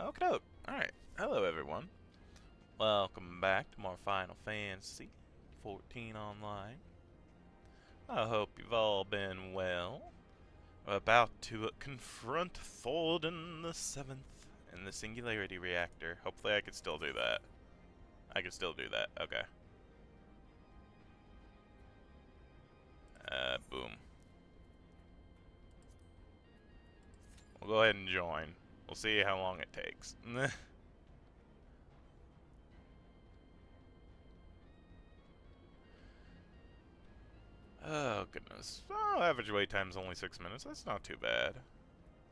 Okay, alright. Hello, everyone. Welcome back to more Final Fantasy 14 Online. I hope you've all been well. We're about to confront Thordan the Seventh in the Singularity Reactor. Hopefully I can still do that. I can still do that. Okay. Boom. We'll go ahead and join. We'll see how long it takes. Oh, goodness. Oh, average wait time's only 6 minutes. That's not too bad.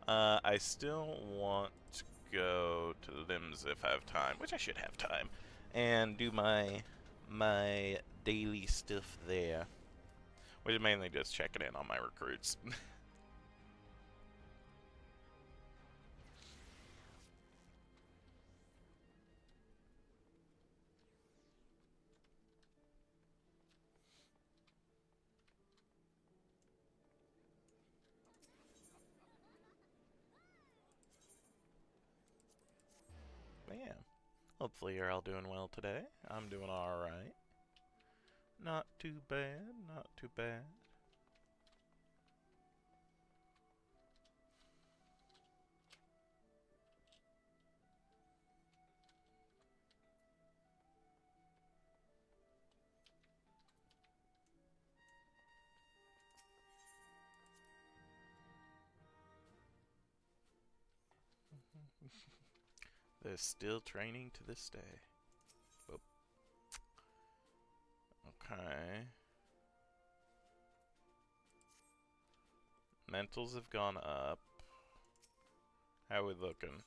I still want to go to Limbs if I have time, which I should have time, and do my daily stuff there, which is mainly just checking in on my recruits. But yeah, hopefully you're all doing well today. I'm doing alright. Not too bad, not too bad. They're still training to this day. Oh. Okay. Mentals have gone up. How are we looking?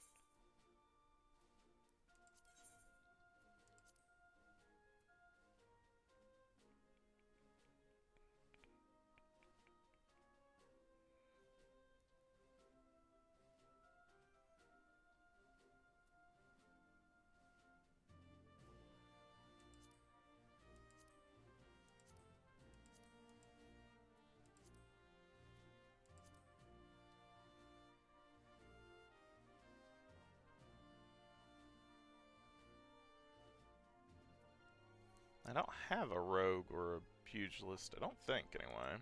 I don't have a rogue or a pugilist, I don't think, anyway.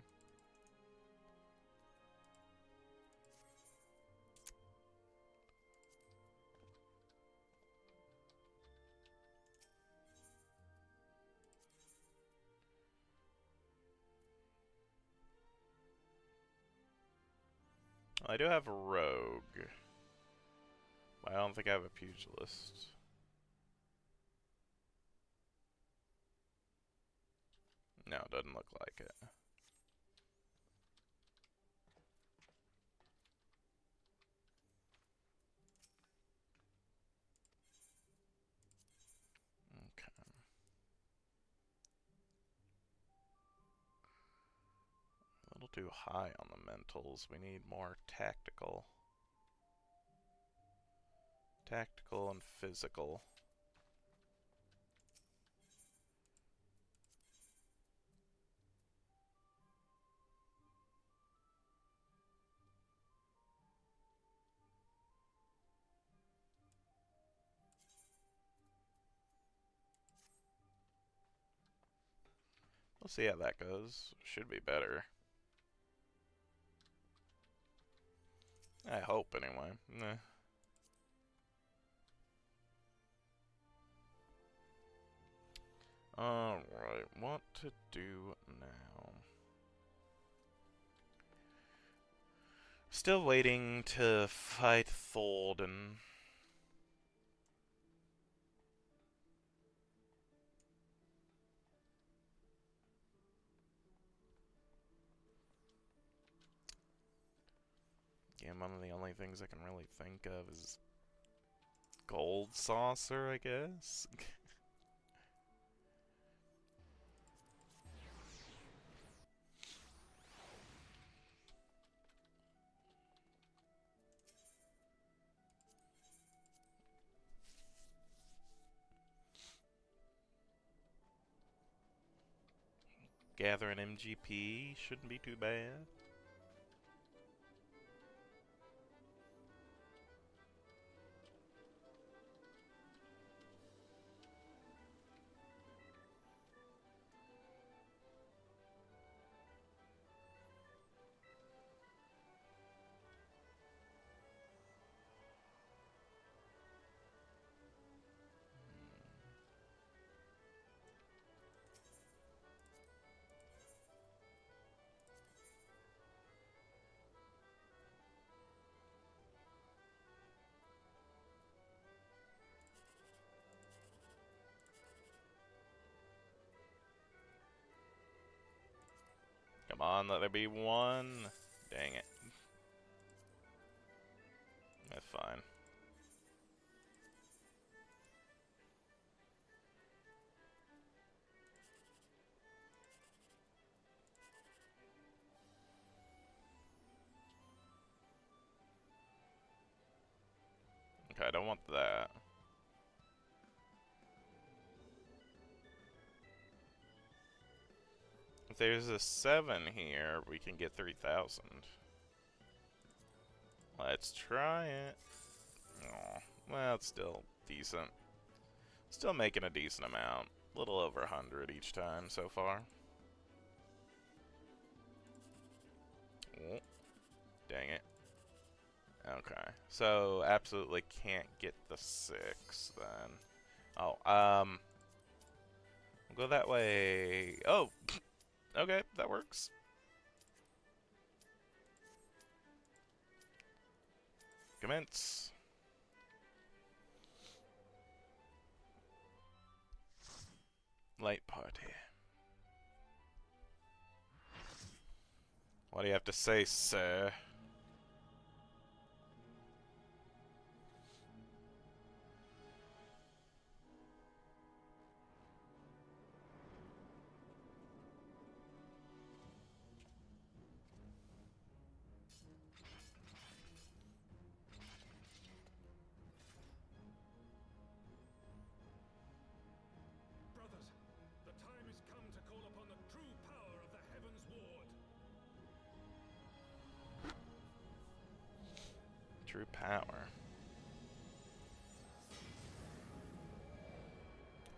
I do have a rogue, but I don't think I have a pugilist. No, it doesn't look like it. Okay. A little too high on the mentals. We need more tactical. Tactical and physical. We'll see how that goes. Should be better. I hope, anyway. Alright, what to do now? Still waiting to fight Thordan. Yeah, one of the only things I can really think of is Gold Saucer, I guess? Gather an MGP shouldn't be too bad. on, let there be one. Dang it. That's fine. Okay, I don't want that. If there's a 7 here, we can get 3,000. Let's try it. Oh, well, it's still decent. Still making a decent amount. A little over 100 each time so far. Oh, dang it. Okay, so absolutely can't get the 6 then. Oh, we'll go that way. Oh, okay, that works. Commence. Light party. What do you have to say, sir? True power.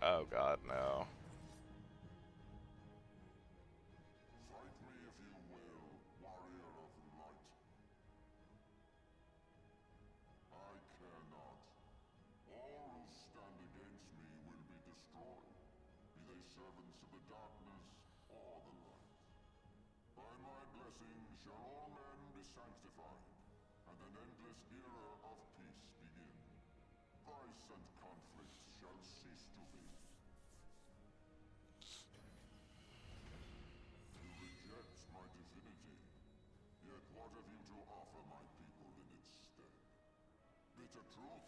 Oh god, no. Fight me if you will, warrior of light. I care not. All who stand against me will be destroyed, be they servants of the darkness or the light. By my blessing shall all men be sanctified, and an endless era of peace begin. Vice and conflict shall cease to be. You reject my divinity, yet what have you to offer my people in its stead? Bitter truth?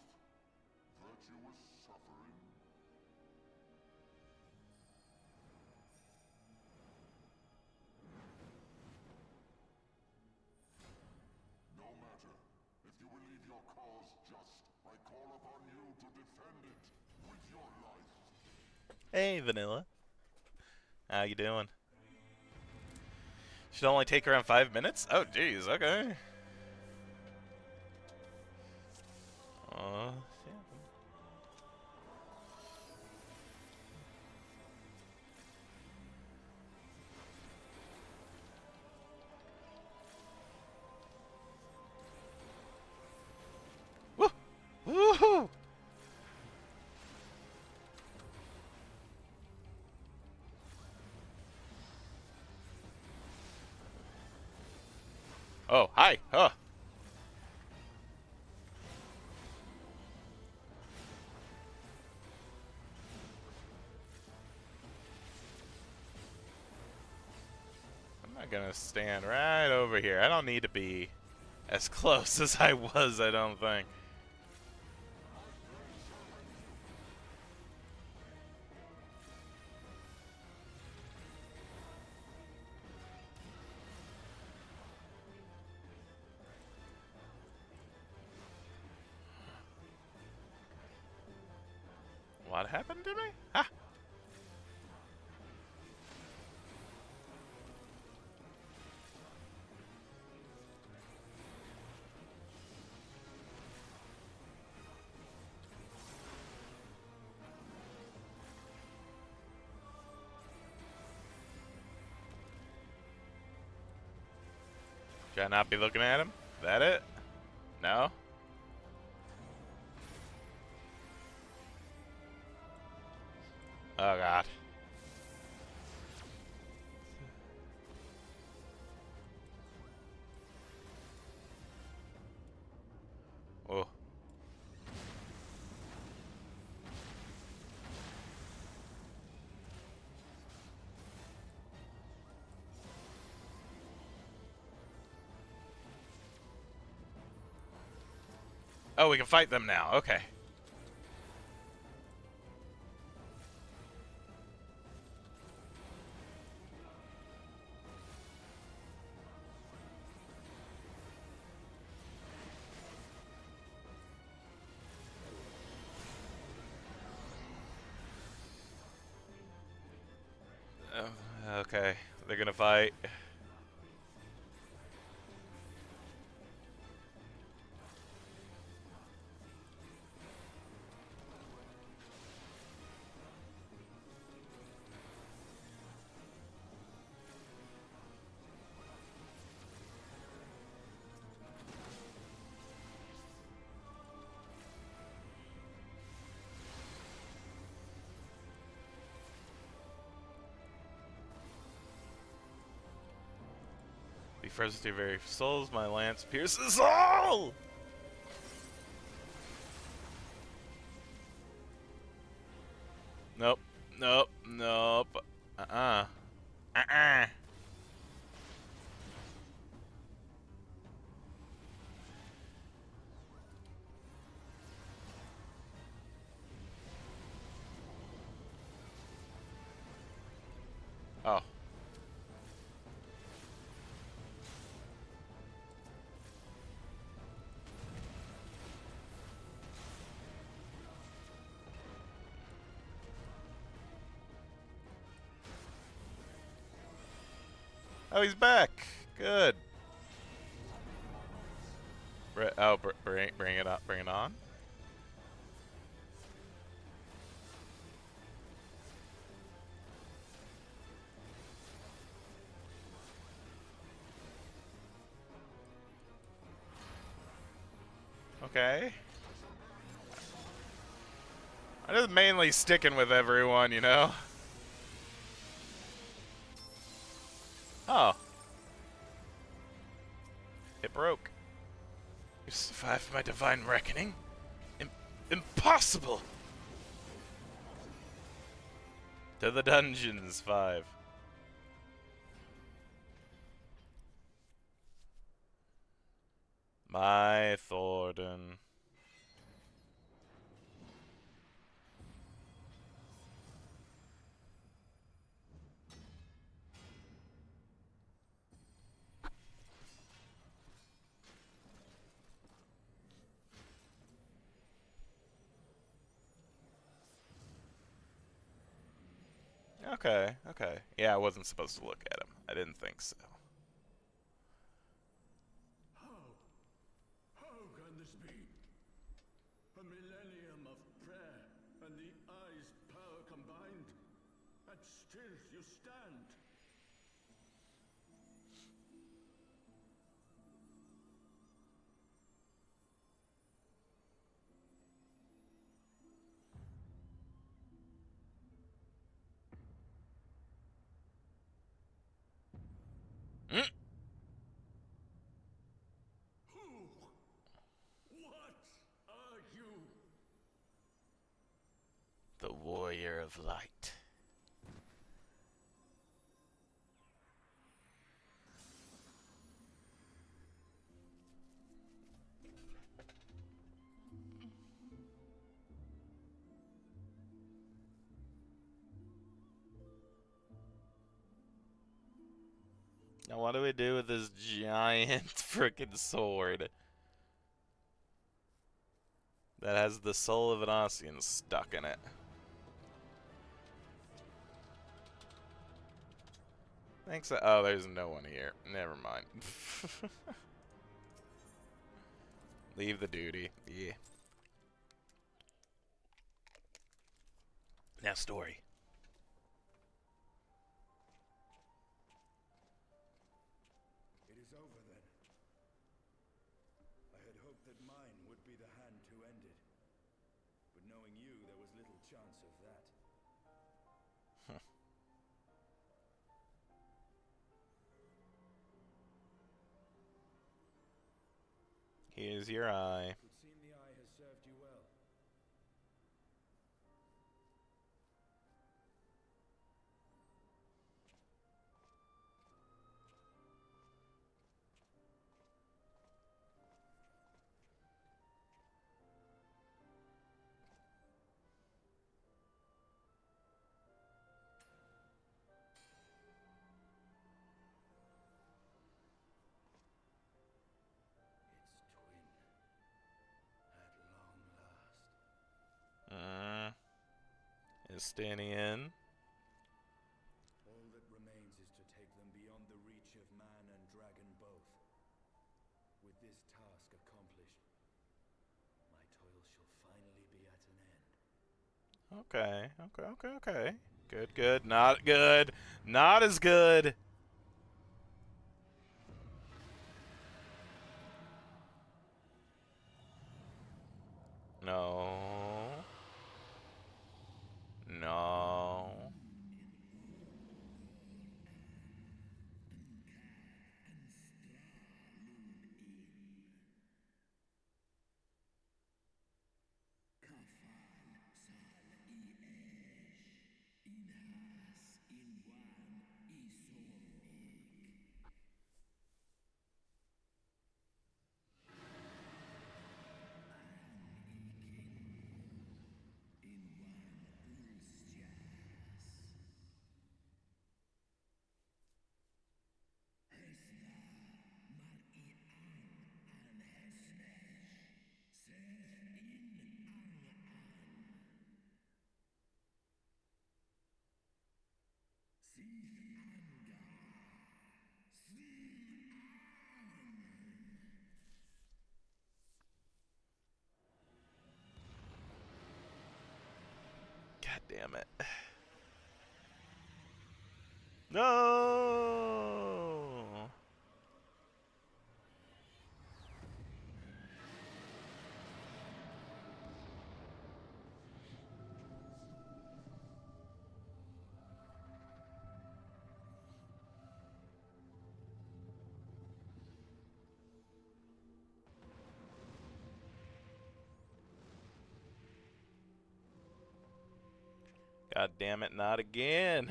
Virtuous suffering? No matter. If you believe your cause just, I call upon you to defend it with your life. Hey, Vanilla. How you doing? Should only take around 5 minutes? Oh, jeez, okay. Yeah. Woo! Woohoo! Oh, hi! Huh. I'm not gonna stand right over here. I don't need to be as close as I was, I don't think. What happened to me? Ha! Should I not be looking at him? That it? No? Oh god. Oh. Oh, we can fight them now. Okay. Okay, they're gonna fight. Be first with your very souls, my lance pierces all! Nope. Nope. Nope. Uh-uh. Uh-uh. Oh. Oh, he's back. Good. Bring it up. Bring it on. Okay. I'm just mainly sticking with everyone, you know? Oh. It broke. You survived my divine reckoning? Impossible! To the dungeons, 5. My Thornton. Okay, okay. Yeah, I wasn't supposed to look at him. I didn't think so. How can this be? A millennium of prayer and the eye's power combined, and still you stand. Mm. Who? What are you? The Warrior of Light. Now what do we do with this giant frickin' sword that has the soul of an Ossian stuck in it? Thanks. Oh, there's no one here. Never mind. Leave the duty. Yeah. Now story. It is over then. I had hoped that mine would be the hand to end it. But knowing you, there was little chance of that. Here's your eye. It would seem the eye has served you well. Justinian. All that remains is to take them beyond the reach of man and dragon both. With this task accomplished, my toil shall finally be at an end. Okay. Good. Not good. Not as good. No. No. God damn it. No! God damn it, not again.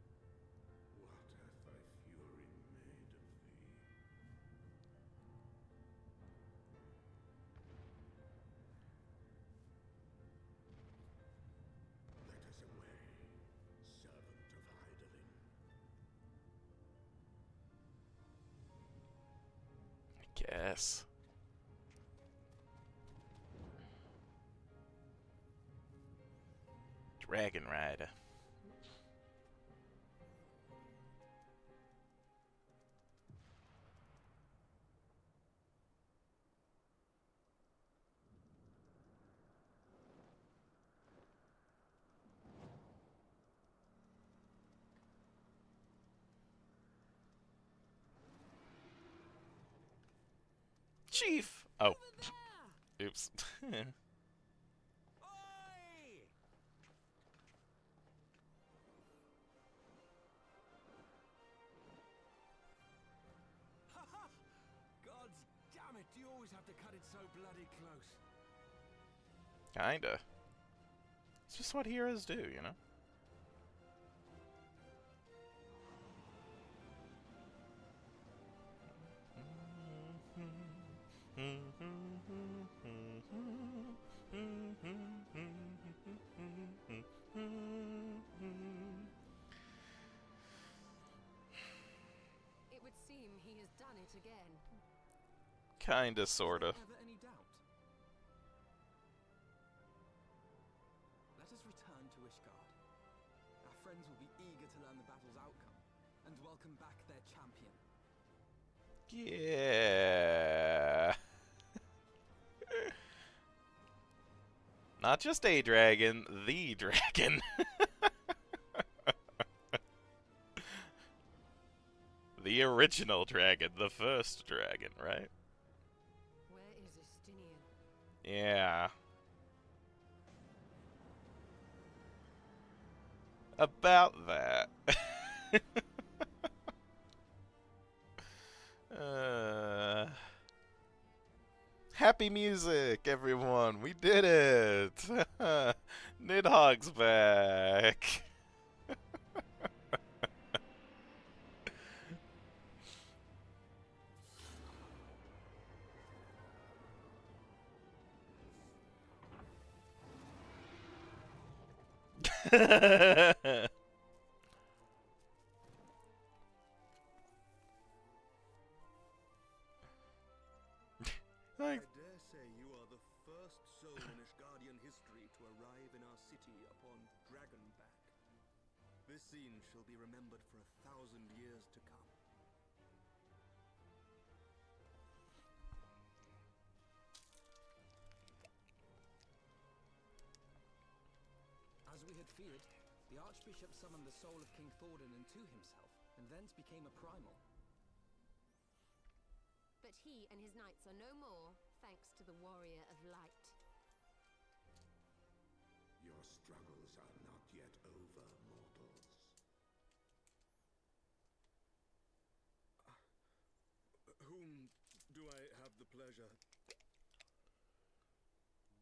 My child, what hath thy fury made of thee? Let us away, servant of Hydaelyn. I guess. Dragon Rider. Chief! Oh. Oops. God damn it, do you always have to cut it so bloody close? Kinda. It's just what heroes do, you know? It would seem he has done it again. Kinda, sorta. Ever any doubt? Let us return to Ishgard. Our friends will be eager to learn the battle's outcome and welcome back their champion. Yeah. Not just a dragon, the dragon. The original dragon, the first dragon, right? Where is Justinian? Yeah. About that. Happy music, everyone! We did it! Nidhogg's back! soul in Ishgardian history to arrive in our city upon Dragonback. This scene shall be remembered for 1,000 years to come. As we had feared, the Archbishop summoned the soul of King Thordan into himself, and thence became a primal. But he and his knights are no more, thanks to the Warrior of Light. Your struggles are not yet over, mortals. Whom do I have the pleasure?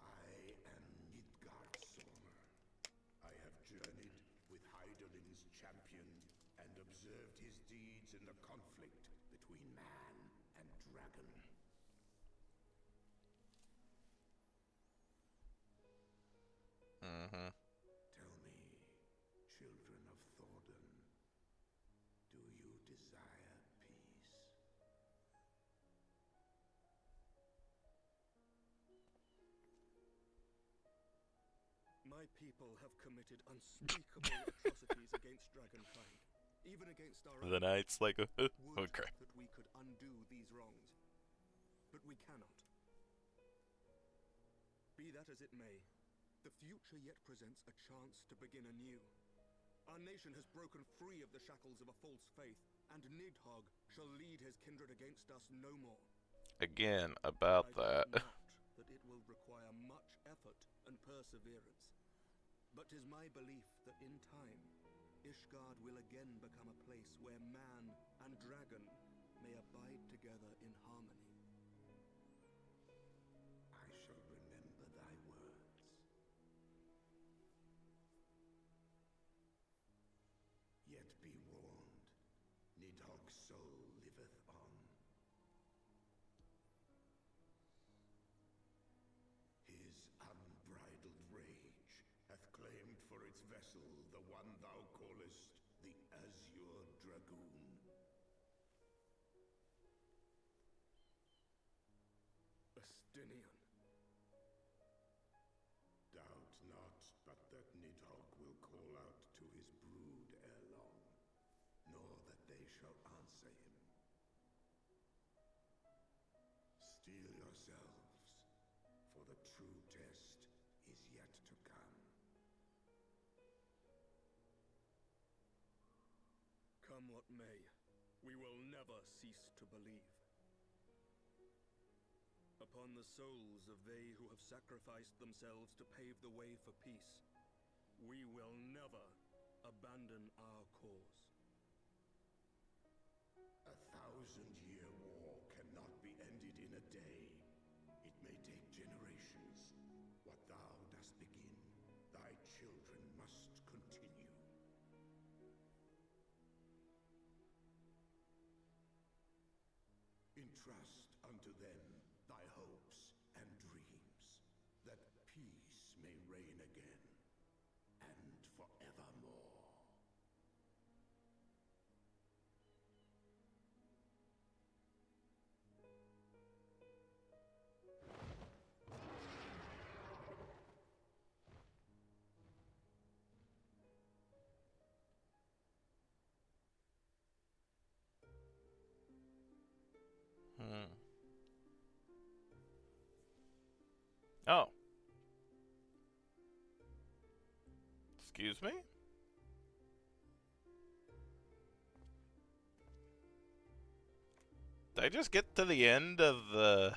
I am Midgard Sormer. I have journeyed with Hydalin's champion and observed his deeds in the conflict between man and dragon. Mm-hmm. Tell me, children of Thordan, do you desire peace? My people have committed unspeakable atrocities against dragonkind, even against our The own. Knights like Would okay. that we could undo these wrongs, but we cannot. Be that as it may, the future yet presents a chance to begin anew. Our nation has broken free of the shackles of a false faith, and Nidhogg shall lead his kindred against us no more. Again, about I that. doubt not that it will require much effort and perseverance. But 'tis my belief that in time, Ishgard will again become a place where man and dragon may abide together in harmony. I shall remember thy words. Yet be warned, Nidhogg's soul liveth on. His unbridled rage hath claimed for its vessel the one thou callest the Azure Dragoon. Astinian. Doubt not but that Nidhogg will call out to his brood ere long, nor that they shall answer him. Steel yourselves, for the true test is yet to come. Come what may, we will never cease to believe. Upon the souls of they who have sacrificed themselves to pave the way for peace, we will never abandon our cause. 1,000-year war cannot be ended in a day. It may take generations. What thou dost begin, thy children must continue. Entrust unto them thy hopes and dreams, that peace may reign again, and forevermore. Hmm. Oh. Excuse me? Did I just get to the end of the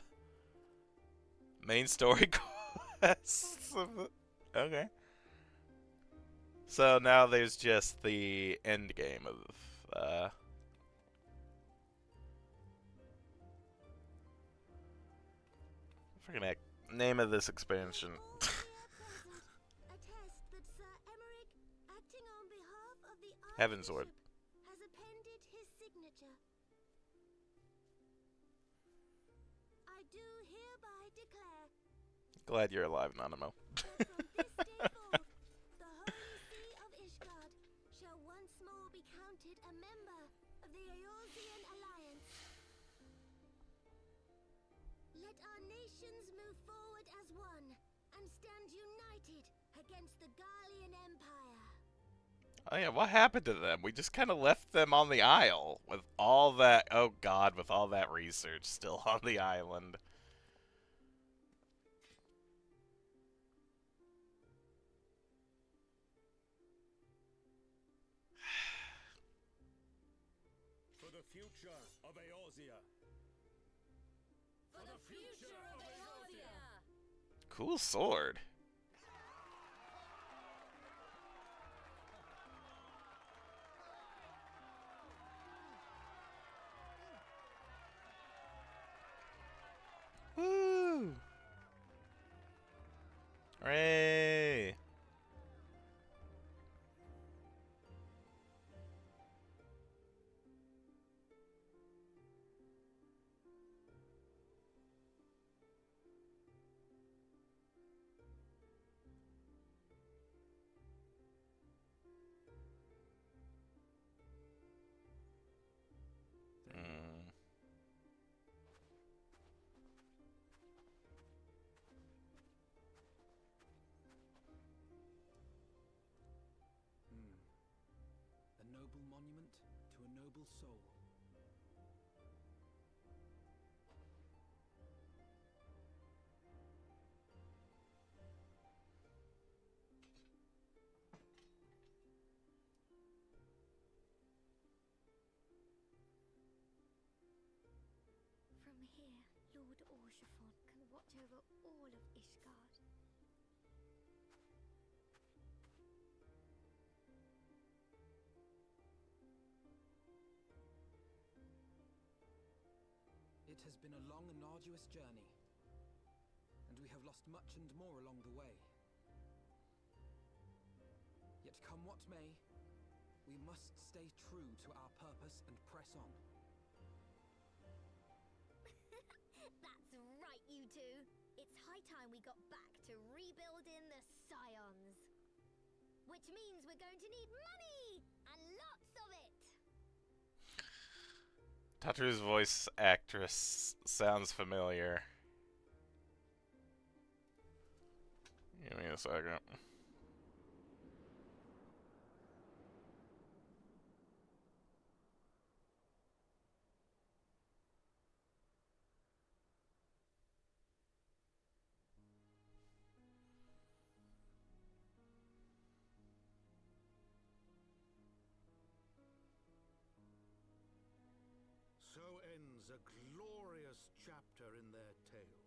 main story quests? Okay. So now there's just the end game of freaking heck. Name of this expansion. All here present attest that Sir Emmerich, acting on behalf of the Heavensward. Archbishop, has appended his signature. I do hereby declare Glad you're alive, Nanamo. that from this day forth, the Holy See of Ishgard shall once more be counted a member of the Eorzean Alliance. Let our nations move forward as one, stand united against the Garlean Empire. Oh yeah, what happened to them? We just kind of left them on the isle with all that. Oh god, with all that research still on the island. For the future of Eorzea. For the future of Eorzea! Cool sword. Woo! Hooray! Mm. A noble monument to a noble soul. From here, Lord Orshafon can watch over all of Ishgard. It has been a long and arduous journey, and we have lost much and more along the way. Yet come what may, we must stay true to our purpose and press on. That's right, you two. It's high time we got back to rebuilding the Scions. Which means we're going to need money! And lots of it! Tatu's voice actress sounds familiar. Give me a second. So ends a glorious chapter in their tale.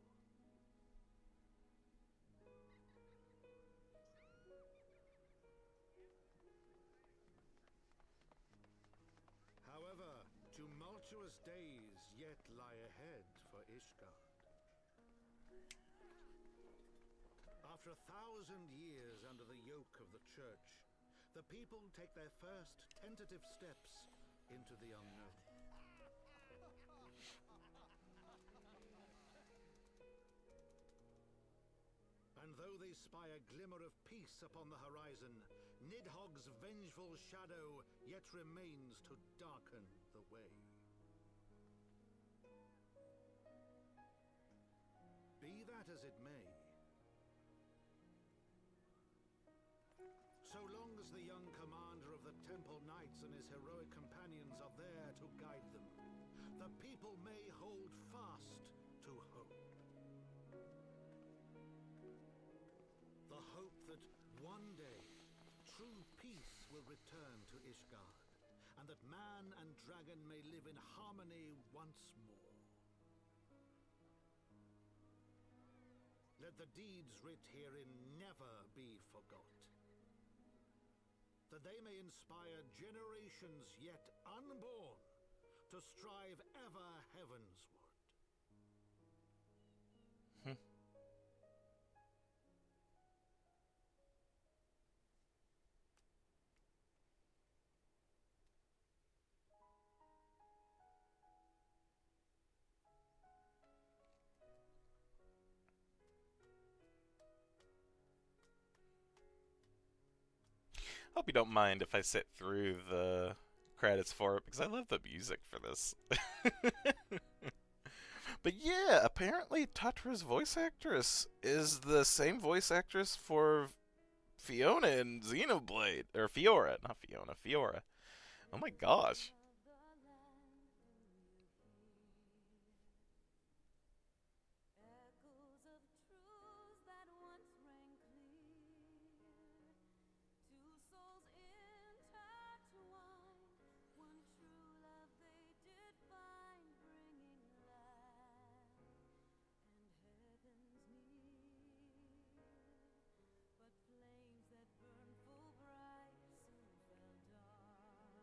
However, tumultuous days yet lie ahead for Ishgard. After 1,000 years under the yoke of the Church, the people take their first tentative steps into the unknown. And though they spy a glimmer of peace upon the horizon, Nidhogg's vengeful shadow yet remains to darken the way. Be that as it may, so long as the young commander of the Temple Knights and his heroic companions are there to guide them, the people may hold fast to hope. The hope that one day true peace will return to Ishgard, and that man and dragon may live in harmony once more. Let the deeds writ herein never be forgot, that they may inspire generations yet unborn to strive ever heavensward. Hope you don't mind if I sit through the credits for it, because I love the music for this. But yeah, apparently Tatra's voice actress is the same voice actress for Fiona in Xenoblade. Or Fiora, not Fiona, Fiora. Oh my gosh. Echoes of truths that once rang clear. Two souls intertwined. One true love they did find, bringing light and heavens near. But flames that burned full bright soon fell dark.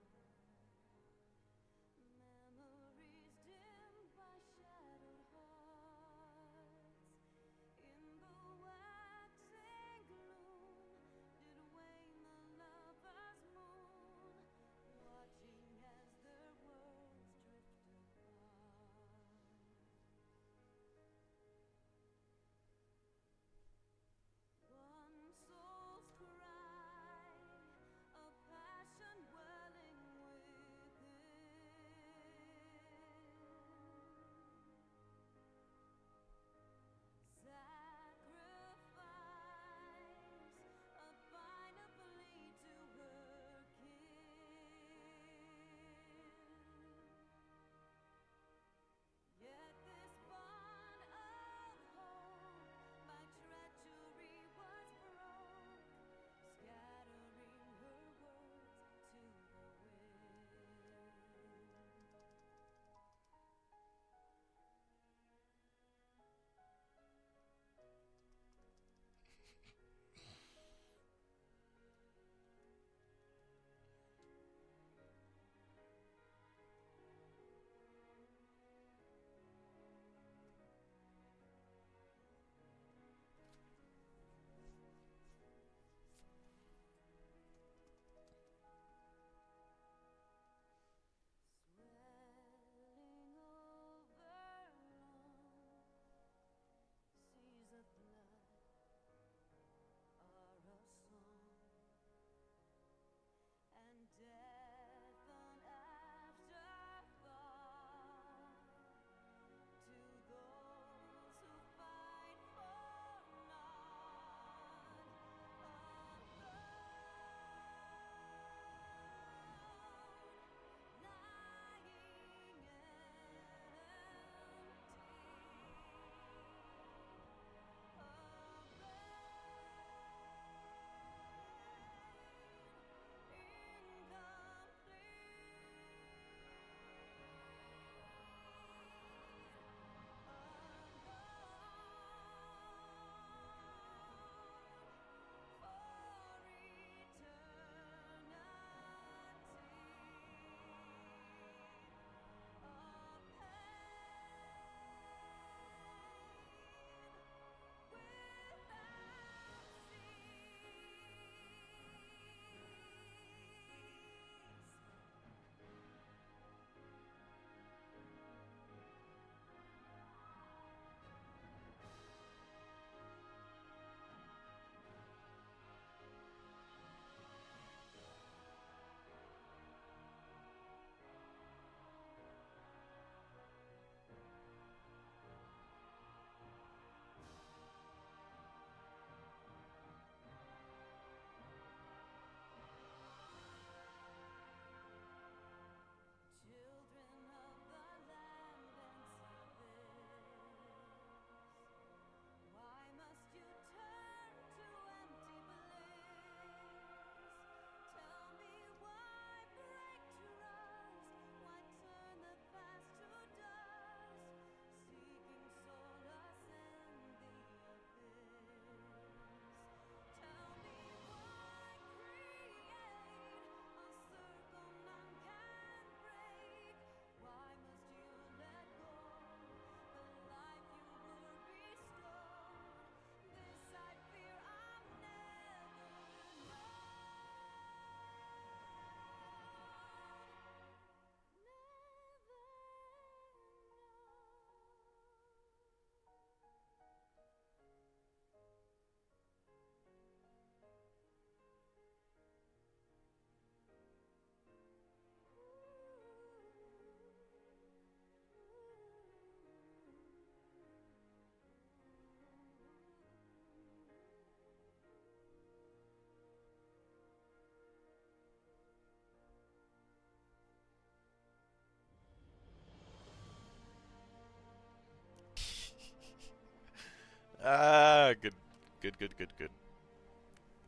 Ah, good. Good, good, good, good.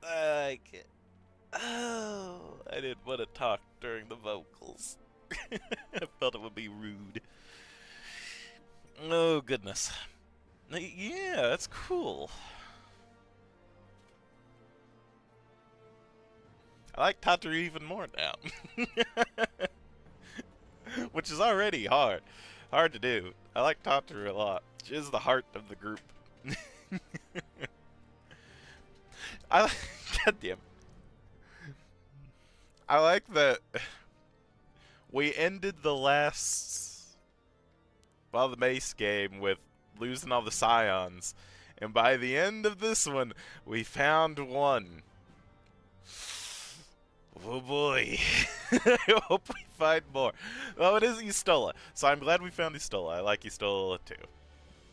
I can't. Oh, I didn't want to talk during the vocals. I felt it would be rude. Oh, goodness. Yeah, that's cool. I like Tataru even more now. Which is already hard. Hard to do. I like Tataru a lot. She is the heart of the group. I like... Goddamn. I like that we ended the last... well, the Mace game with losing all the Scions. And by the end of this one, we found one. Oh boy. I hope we find more. Oh, it is Istola. So I'm glad we found Istola. I like Istola too.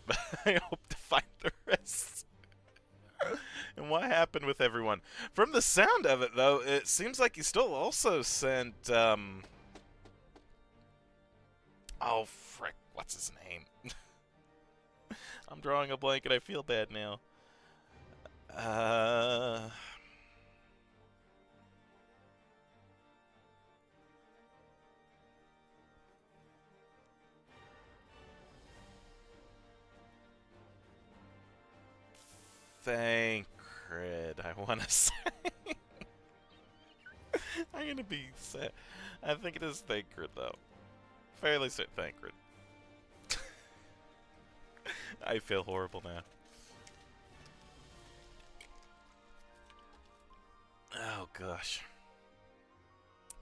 But I hope to find the rest. And what happened with everyone? From the sound of it, though, it seems like Istola also sent, oh, frick. What's his name? I'm drawing a blank and I feel bad now. Thancred, I want to say. I'm gonna be sad. I think it is Thancred, though. Fairly certain Thancred. I feel horrible now. Oh gosh.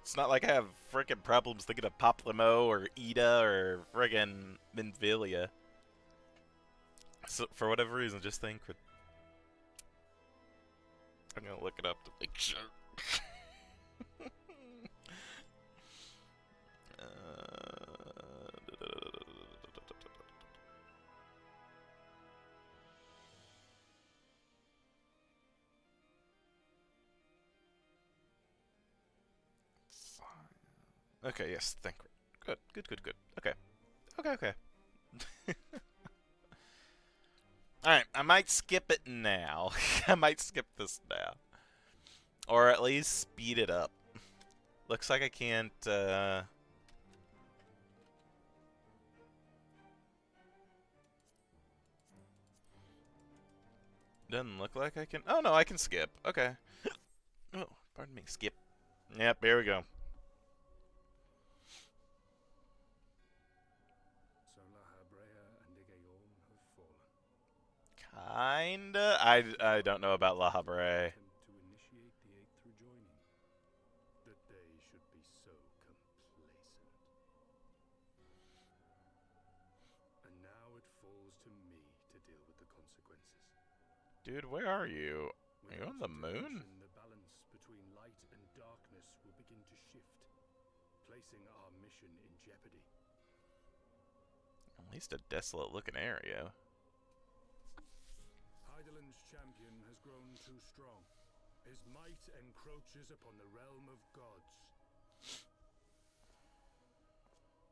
It's not like I have freaking problems thinking of Poplimo or Ida or friggin' Minvilia. So for whatever reason, just Thancred. I'm gonna look it up to make sure. Okay, yes, Thancred. Good, good, good, good. Okay. Okay, okay. Alright, I might skip it now. I might skip this now. Or at least speed it up. Looks like I can't, doesn't look like I can... oh, no, I can skip. Okay. Oh, pardon me. Skip. Yep, here we go. So La Habrea and Igayon have fallen. Kinda. I don't know about La Habre. Attempt to initiate the Eighth through joining. That they should be so complacent. And now it falls to me to deal with the consequences. Dude, where are you? Are you on the Without moon? intervention, the balance between light and darkness will begin to shift, placing our mission in jeopardy. At least a desolate looking area. Hydaelyn's champion has grown too strong. His might encroaches upon the realm of gods.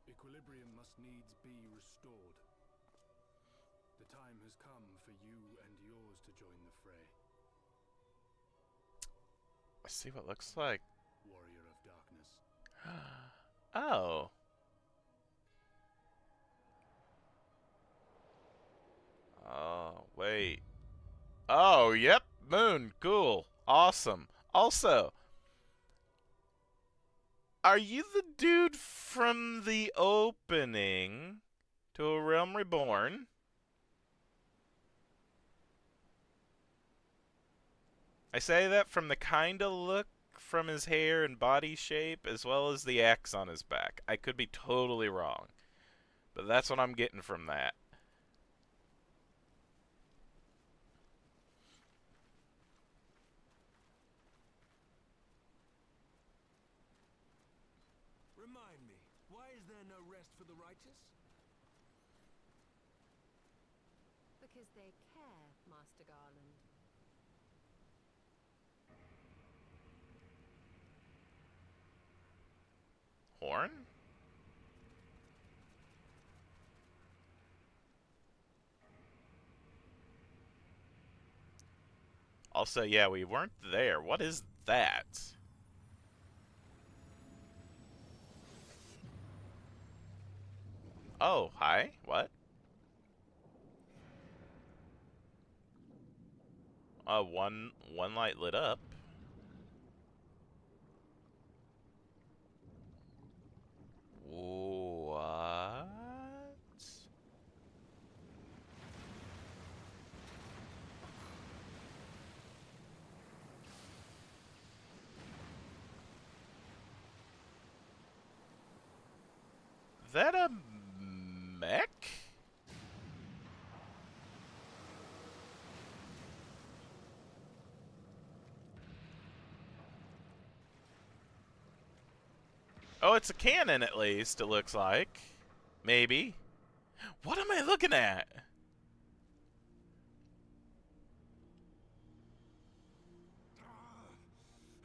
Equilibrium must needs be restored. The time has come for you and yours to join the fray. I see what looks like. Warrior of darkness. Oh. Oh, wait. Oh, yep. Moon. Cool. Awesome. Also, are you the dude from the opening to A Realm Reborn? I say that from the kinda look from his hair and body shape, as well as the axe on his back. I could be totally wrong, but that's what I'm getting from that. Remind me, why is there no rest for the righteous? Because they care, Master Garland. Horn? Also, yeah, we weren't there. What is that? Oh, hi. What? One light lit up. What? That a mech? Oh, it's a cannon at least, it looks like. Maybe. What am I looking at?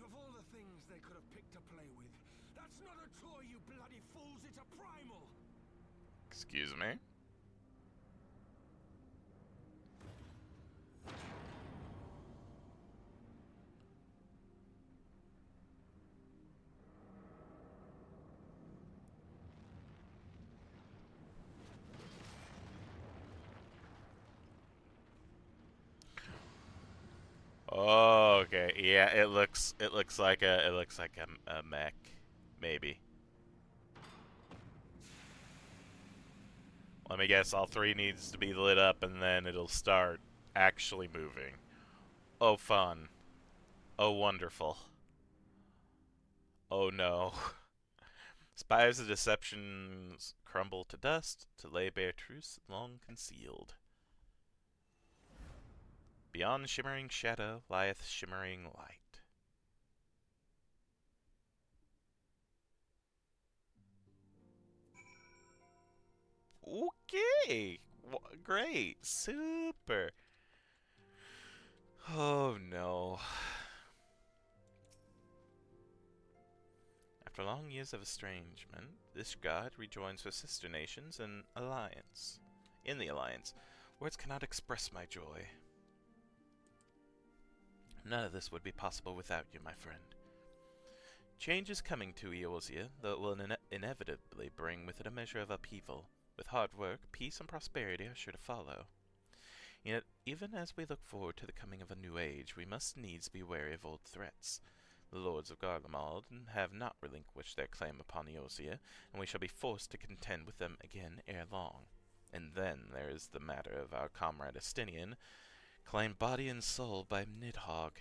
Of all the things they could have picked to play with, that's not a toy, you bloody fools, it's a primal! Excuse me? Oh, okay. Yeah, it looks like a mech, maybe. Let me guess, all three needs to be lit up and then it'll start actually moving. Oh, fun. Oh, wonderful. Oh, no. Spires of deceptions crumble to dust to lay bare truths long concealed. Beyond shimmering shadow lieth shimmering light. Okay. Great. Super. Oh no. After long years of estrangement, this god rejoins her sister nations in the alliance. Words cannot express my joy. None of this would be possible without you, my friend. Change is coming to Eorzea, though it will inevitably bring with it a measure of upheaval. With hard work, peace and prosperity are sure to follow. Yet, even as we look forward to the coming of a new age, we must needs be wary of old threats. The lords of Garlemald have not relinquished their claim upon Eorzea, and we shall be forced to contend with them again ere long. And then there is the matter of our comrade Estinian, claimed body and soul by Nidhogg.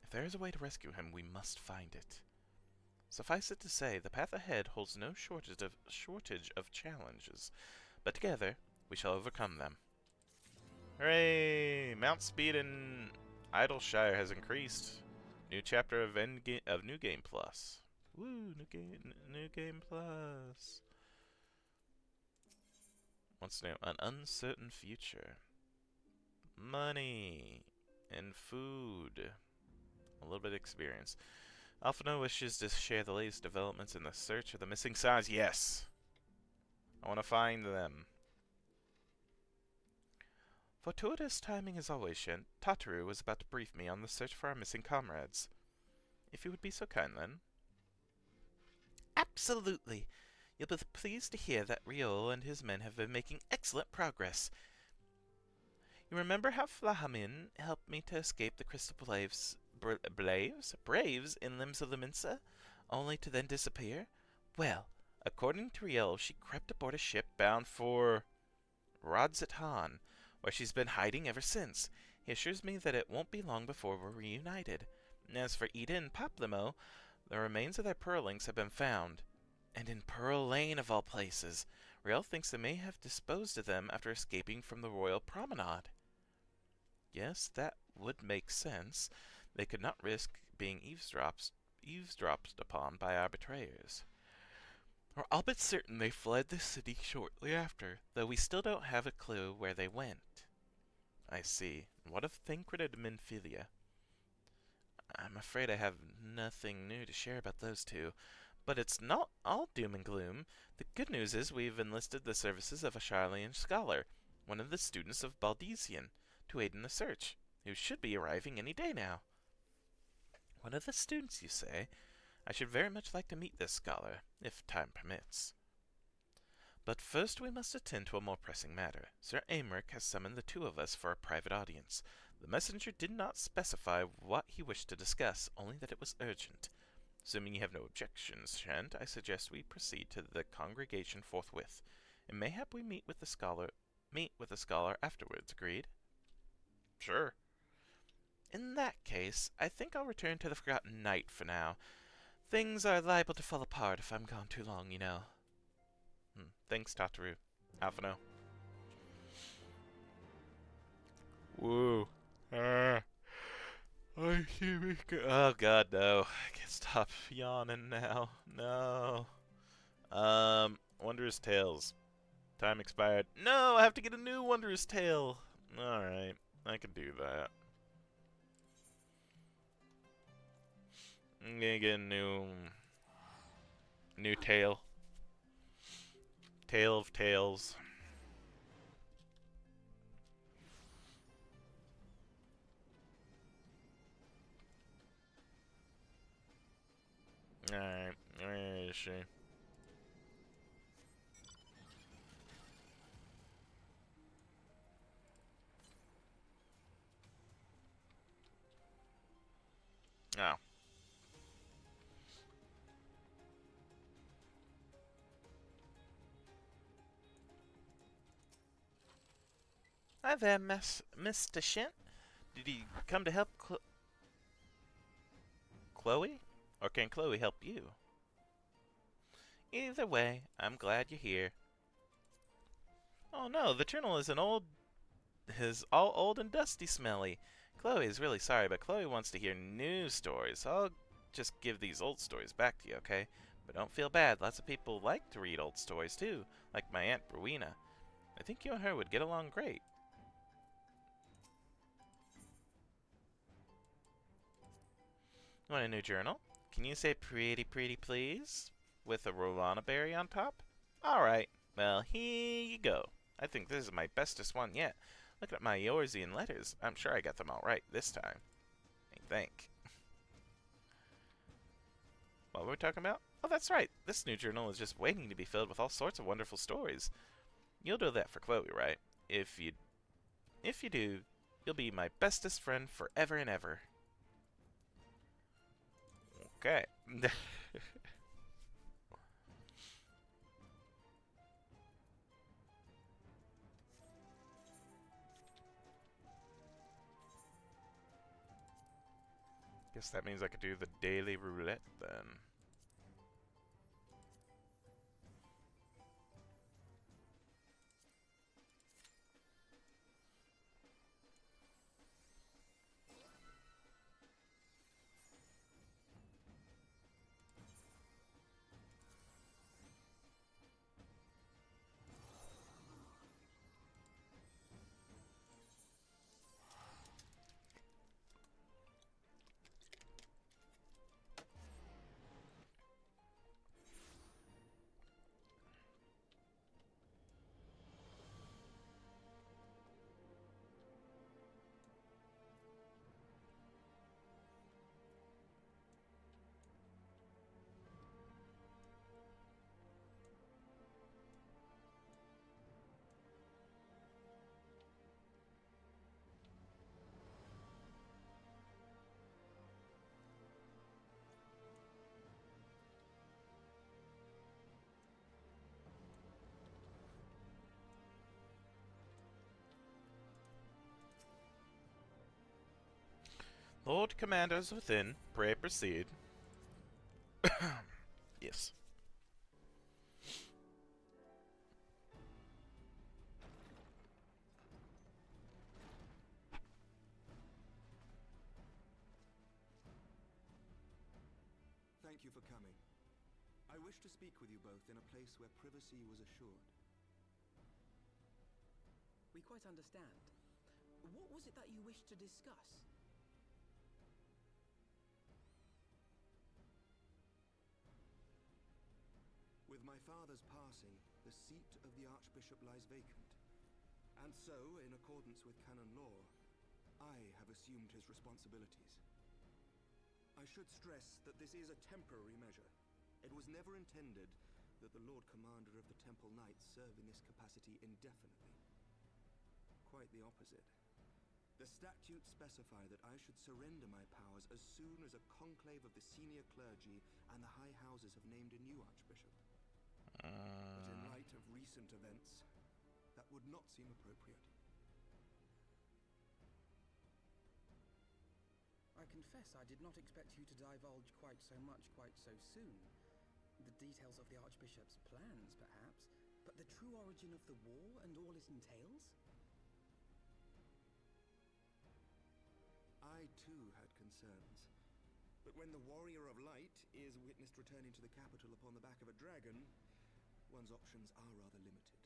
If there is a way to rescue him, we must find it. Suffice it to say, the path ahead holds no shortage of challenges, but together we shall overcome them. Hooray! Mount speed in Idleshire has increased. New chapter of New Game Plus. Woo! New Game Plus. What's new? An uncertain future. Money and food. A little bit of experience. Alphino wishes to share the latest developments in the search of the missing sons. Yes! I want to find them. Fortuitous timing as always, Shin. Tataru was about to brief me on the search for our missing comrades. If you would be so kind, then. Absolutely. You'll be pleased to hear that Riol and his men have been making excellent progress. You remember how Flahamin helped me to escape the Crystal Braves in Limbs of the Minsa, only to then disappear? Well, according to Riel, she crept aboard a ship bound for Rodzatan, where she's been hiding ever since. He assures me that it won't be long before we're reunited. As for Ida and Paplimo, the remains of their pearlings have been found. And in Pearl Lane, of all places. Riel thinks they may have disposed of them after escaping from the Royal Promenade. Yes, that would make sense. They could not risk being eavesdropped upon by our betrayers. We're all but certain they fled the city shortly after, though we still don't have a clue where they went. I see. What of Thancred and Minfilia? I'm afraid I have nothing new to share about those two, but it's not all doom and gloom. The good news is we've enlisted the services of a Charlian scholar, one of the students of Baldesian, to aid in the search. who should be arriving any day now. One of the students, you say? I should very much like to meet this scholar, if time permits. But first we must attend to a more pressing matter. Sir Aymeric has summoned the two of us for a private audience. The messenger did not specify what he wished to discuss, only that it was urgent. Assuming you have no objections, Shant, I suggest we proceed to the congregation forthwith, and mayhap we meet with the scholar afterwards. Agreed? Sure. In that case, I think I'll return to the Forgotten Knight for now. Things are liable to fall apart if I'm gone too long, you know. Thanks, Tataru. Alphino. Woo. Oh god, no. I can't stop yawning now. No. Wondrous Tales. Time expired. No, I have to get a new Wondrous Tale. Alright, I can do that. I'm gonna get a new tale. Tale of Tales. Alright, where is she? Oh. Hi there, Mr. Shint. Did he come to help Chloe? Or can Chloe help you? Either way, I'm glad you're here. Oh no, the journal is all old and dusty smelly. Chloe is really sorry, but Chloe wants to hear new stories, so I'll just give these old stories back to you, okay? But don't feel bad, lots of people like to read old stories too, like my Aunt Rowena. I think you and her would get along great. Want a new journal? Can you say pretty pretty please? With a Rolana berry on top? Alright, well here you go. I think this is my bestest one yet. Looking at my Eorzean letters, I'm sure I got them all right this time. I think. What were we talking about? Oh, that's right. This new journal is just waiting to be filled with all sorts of wonderful stories. You'll do that for Chloe, right? If you do, you'll be my bestest friend forever and ever. Okay. Guess that means I could do the daily roulette then. Lord Commanders within, pray proceed. Yes. Thank you for coming. I wish to speak with you both in a place where privacy was assured. We quite understand. What was it that you wished to discuss? With my father's passing, the seat of the Archbishop lies vacant. And so, in accordance with canon law, I have assumed his responsibilities. I should stress that this is a temporary measure. It was never intended that the Lord Commander of the Temple Knights serve in this capacity indefinitely. Quite the opposite. The statutes specify that I should surrender my powers as soon as a conclave of the senior clergy and the high houses have named a new Archbishop. But in light of recent events, that would not seem appropriate. I confess I did not expect you to divulge quite so much quite so soon. The details of the Archbishop's plans, perhaps, but the true origin of the war and all it entails? I too had concerns. But when the Warrior of Light is witnessed returning to the capital upon the back of a dragon, one's options are rather limited.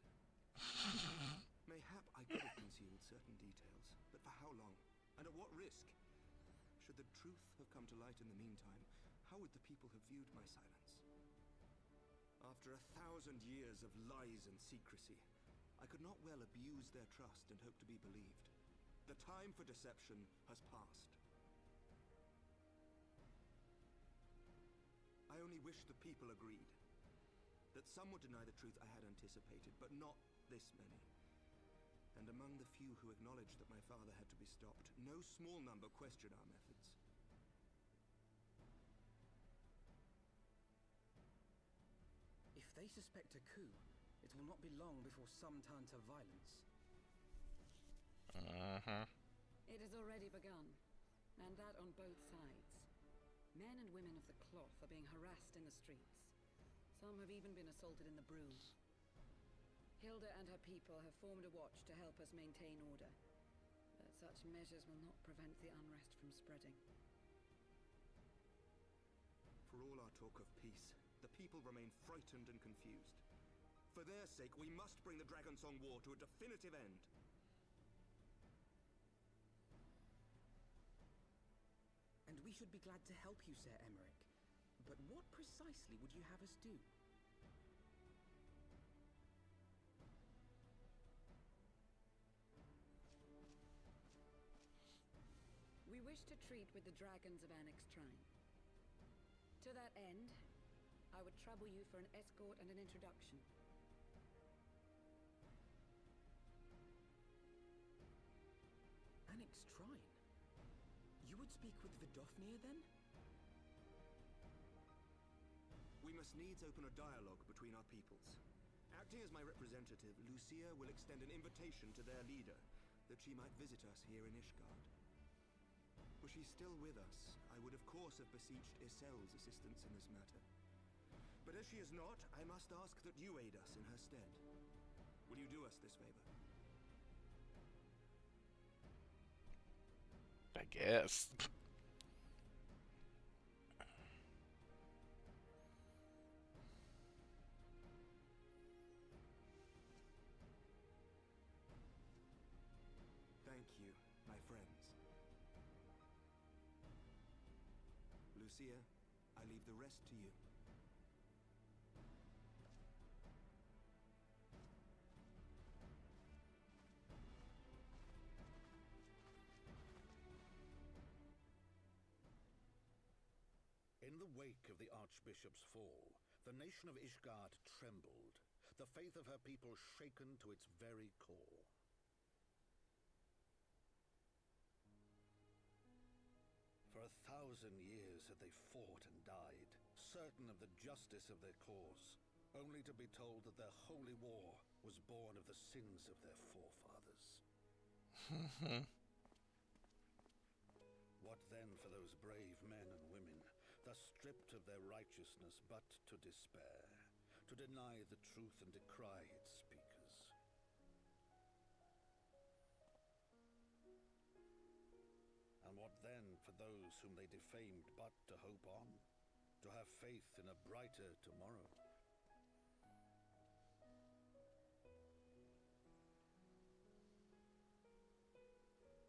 Mayhap I could have concealed certain details, but for how long? And at what risk? Should the truth have come to light in the meantime, how would the people have viewed my silence? After 1,000 years of lies and secrecy, I could not well abuse their trust and hope to be believed. The time for deception has passed. I only wish the people agreed. That some would deny the truth I had anticipated, but not this many. And among the few who acknowledged that my father had to be stopped, no small number question our methods. If they suspect a coup, it will not be long before some turn to violence. It has already begun, and that on both sides. Men and women of the cloth are being harassed in the streets. Some have even been assaulted in the brew. Hilda and her people have formed a watch to help us maintain order, but such measures will not prevent the unrest from spreading. For all our talk of peace, the people remain frightened and confused. For their sake, we must bring the Dragonsong War to a definitive end. And we should be glad to help you, Sir Emmerich. But what precisely would you have us do? We wish to treat with the dragons of Annex Trine. To that end, I would trouble you for an escort and an introduction. Annex Trine? You would speak with Vidofnir, then? We must needs open a dialogue between our peoples. Acting as my representative, Lucia will extend an invitation to their leader, that she might visit us here in Ishgard. Were she still with us, I would of course have beseeched Isel's assistance in this matter. But as she is not, I must ask that you aid us in her stead. Will you do us this favor? I guess. Thank you, my friends. Lucia, I leave the rest to you. In the wake of the Archbishop's fall, the nation of Ishgard trembled, the faith of her people shaken to its very core. For 1,000 years had they fought and died, certain of the justice of their cause, only to be told that their holy war was born of the sins of their forefathers. What then for those brave men and women, thus stripped of their righteousness but to despair, to deny the truth and decry its speakers? And what then for those whom they defamed but to hope on, to have faith in a brighter tomorrow?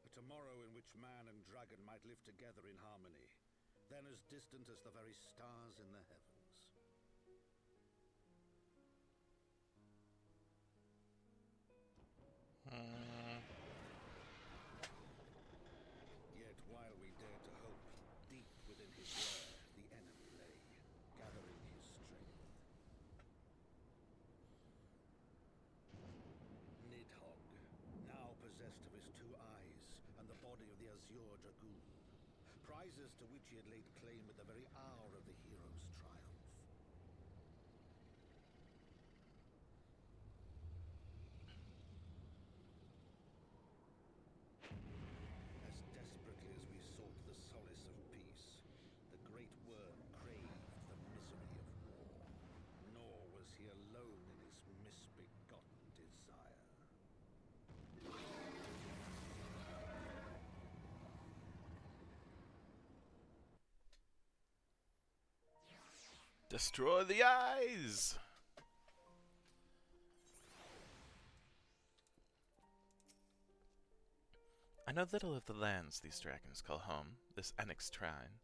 A tomorrow in which man and dragon might live together in harmony, then as distant as the very stars in the heavens. prizes to which he had laid claim at the very hour of the hero's triumph. As desperately as we sought the solace of peace, the great worm craved the misery of war. Nor was he alone in his misbegotten desire. Destroy the eyes! I know little of the lands these dragons call home, this annexed shrine.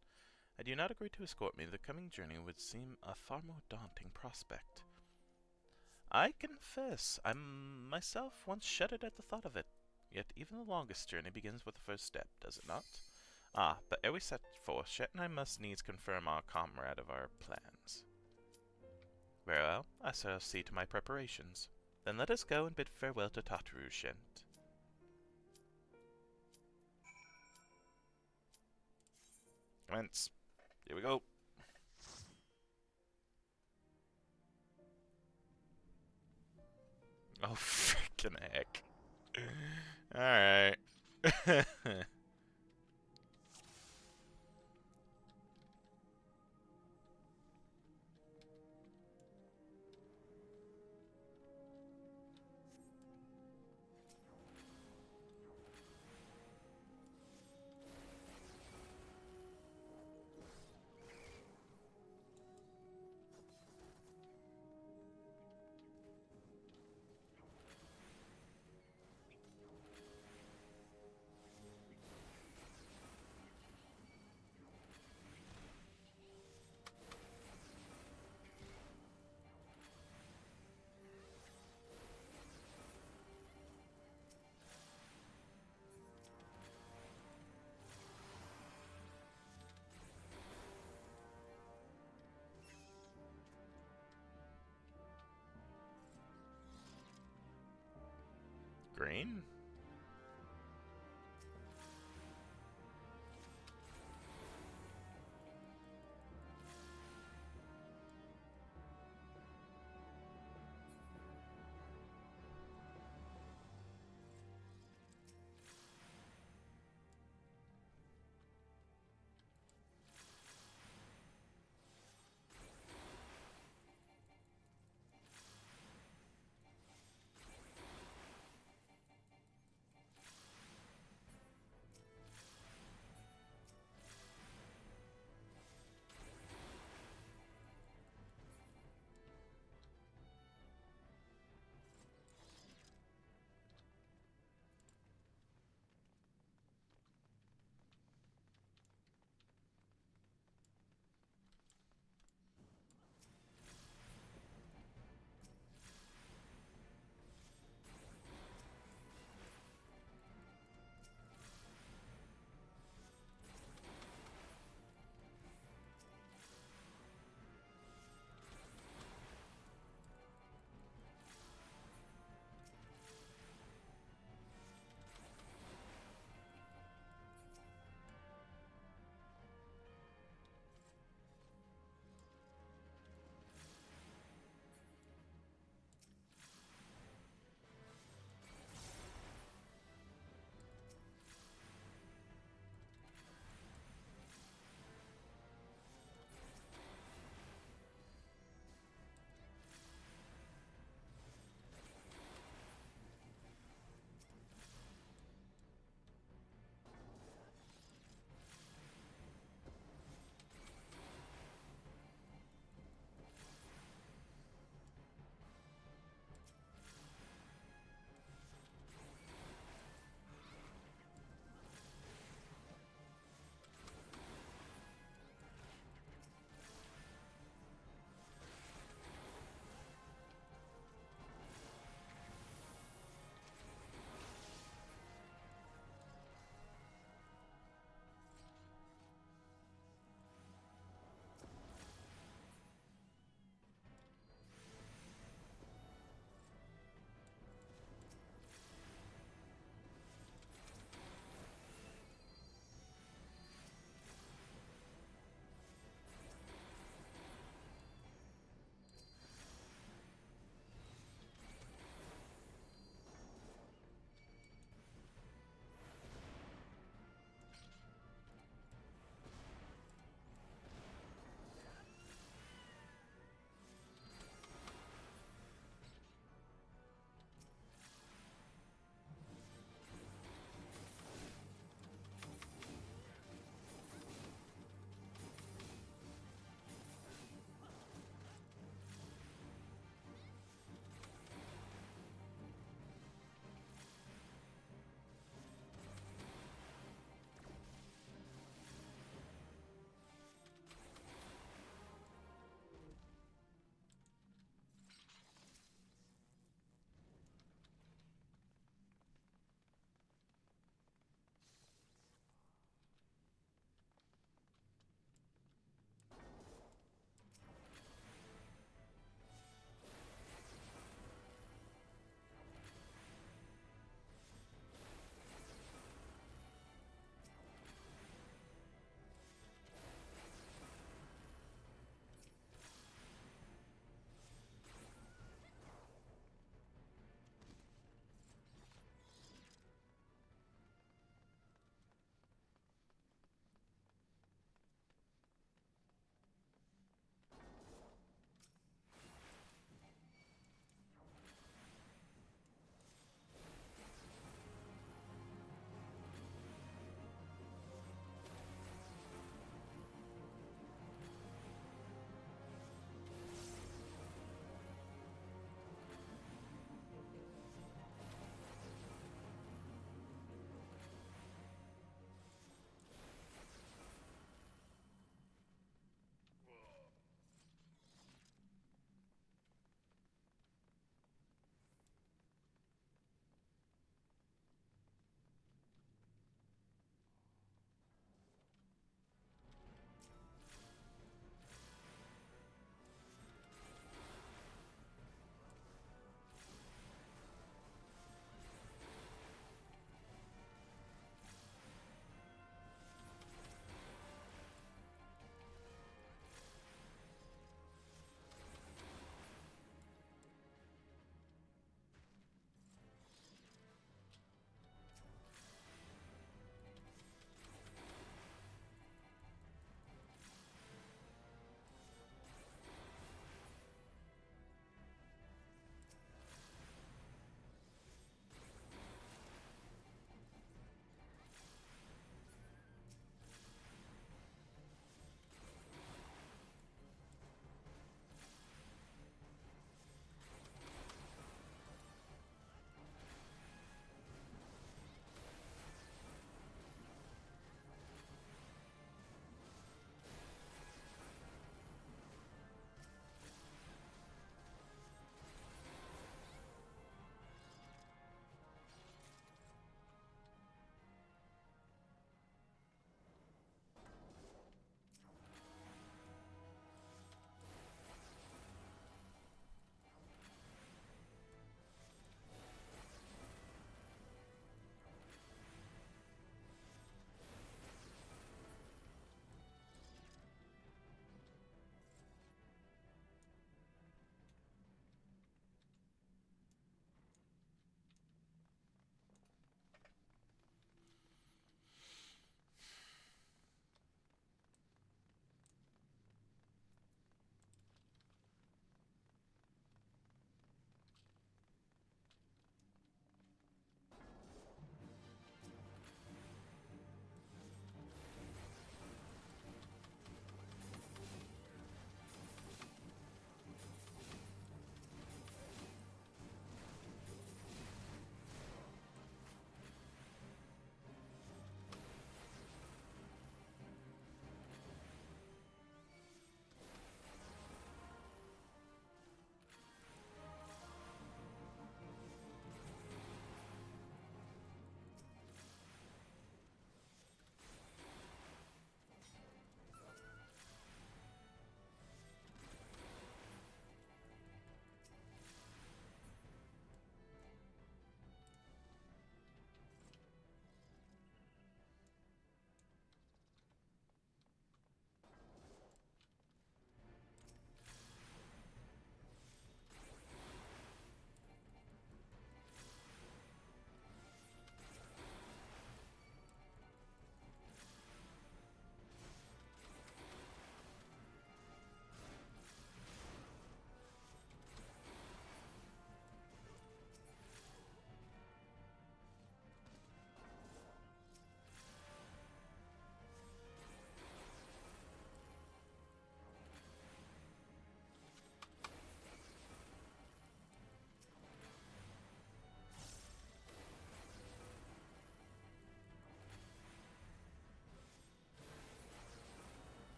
Had you not agreed to escort me, the coming journey would seem a far more daunting prospect. I confess, I myself once shuddered at the thought of it. Yet even the longest journey begins with the first step, does it not? Ah, but ere we set forth, Shet and I must needs confirm our comrade of our plans. Very well, I shall see to my preparations. Then let us go and bid farewell to Tartaru, Shent. Commence. Here we go. Oh, freaking heck. Alright. Green?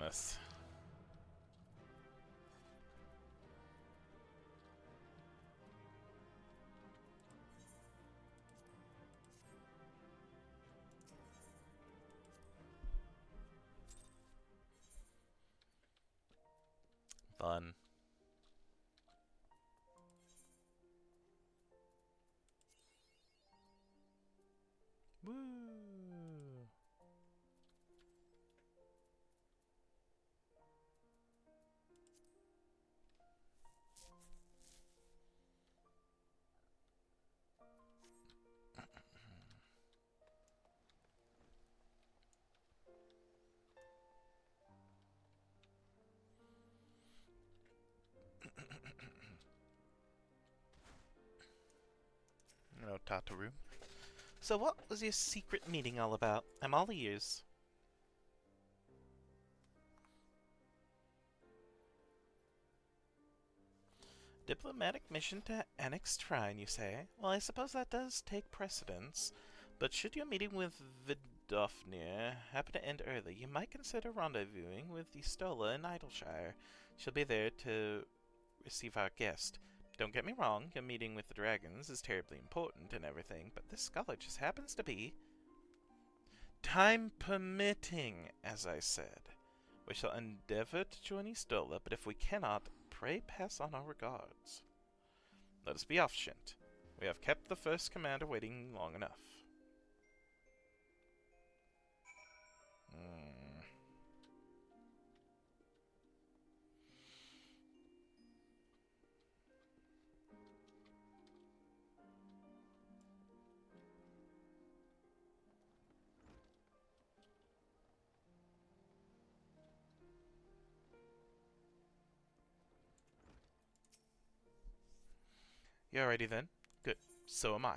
goodness. Fun. Woo! No, Tataru. So what was your secret meeting all about? I'm all ears. Diplomatic mission to annex Trine, you say? Well, I suppose that does take precedence. But should your meeting with Vidofnir happen to end early, you might consider rendezvousing with the Stola in Idleshire. She'll be there to receive our guest. Don't get me wrong, your meeting with the dragons is terribly important and everything, but this scholar just happens to be... Time permitting, as I said. We shall endeavor to join Estola, but if we cannot, pray pass on our regards. Let us be off, Shint. We have kept the first commander waiting long enough. You alrighty then? Good. So am I.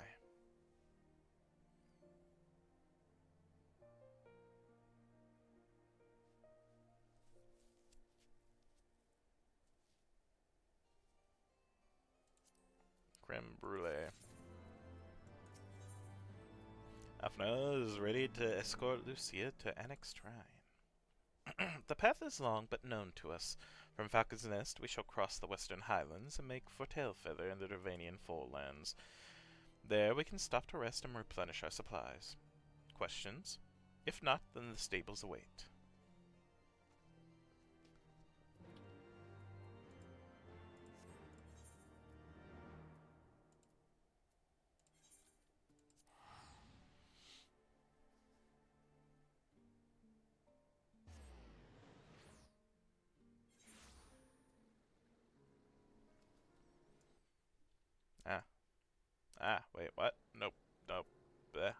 Creme brulee. Afna is ready to escort Lucia to annex Trine. The path is long, but known to us. From Falcon's Nest we shall cross the western highlands and make for Tailfeather in the Dervanian forelands. There we can stop to rest and replenish our supplies. Questions? If not, then the stables await. Wait, what? Nope. Bleh.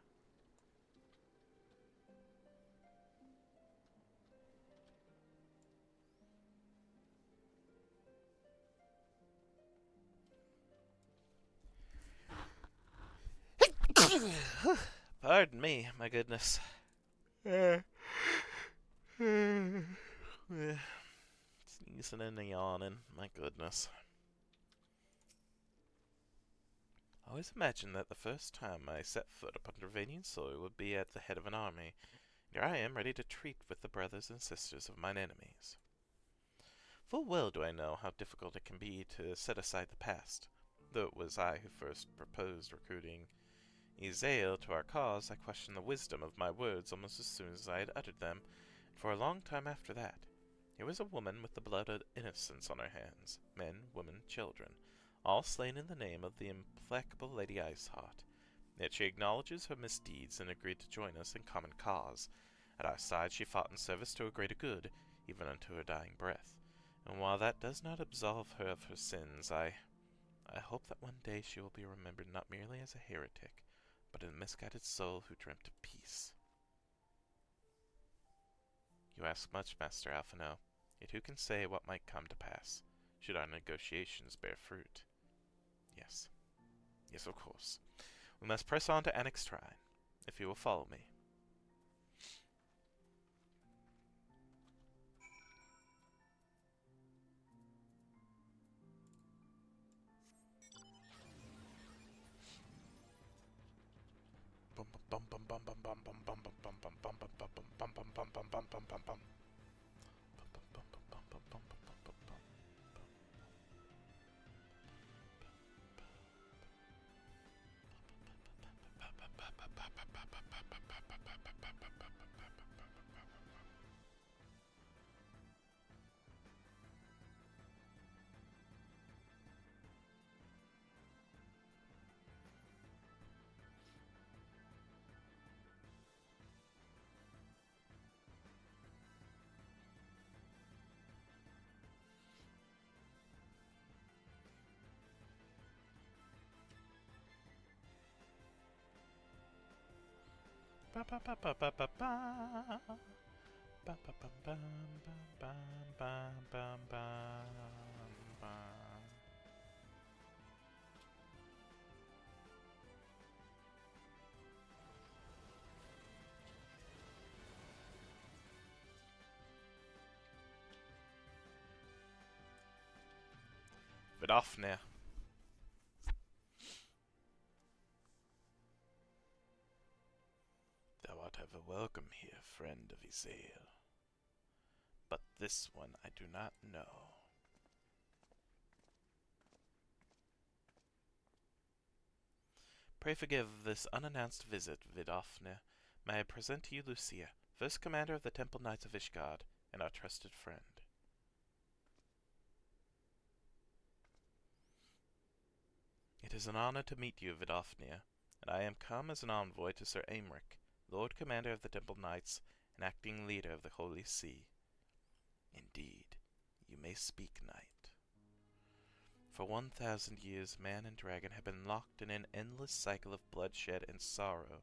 Pardon me, my goodness. Sneezing and yawning, my goodness. I always imagined that the first time I set foot upon Dervanian soil would be at the head of an army. Here I am, ready to treat with the brothers and sisters of mine enemies. Full well do I know how difficult it can be to set aside the past. Though it was I who first proposed recruiting Ezael to our cause, I questioned the wisdom of my words almost as soon as I had uttered them, and for a long time after that. Here was a woman with the blood of innocence on her hands, men, women, children, all slain in the name of the implacable Lady Iceheart. Yet she acknowledges her misdeeds and agreed to join us in common cause. At our side she fought in service to a greater good, even unto her dying breath. And while that does not absolve her of her sins, I hope that one day she will be remembered not merely as a heretic, but a misguided soul who dreamt of peace. You ask much, Master Alphino, yet who can say what might come to pass, should our negotiations bear fruit? Yes. Yes, of course. We must press on to annex Trine, if you will follow me. Ba ba ba ba ba ba ba. Ba ba ba ba ba ba ba ba ba. Vidofnir. Thou art ever welcome here, friend of Isael. But this one I do not know. Pray forgive this unannounced visit, Vidofnir. May I present to you Lucia, first commander of the Temple Knights of Ishgard, and our trusted friend. It is an honor to meet you, Vidofnir, and I am come as an envoy to Sir Aymeric, Lord Commander of the Temple Knights and acting leader of the Holy See. Indeed, you may speak, knight. For 1,000 years, man and dragon have been locked in an endless cycle of bloodshed and sorrow.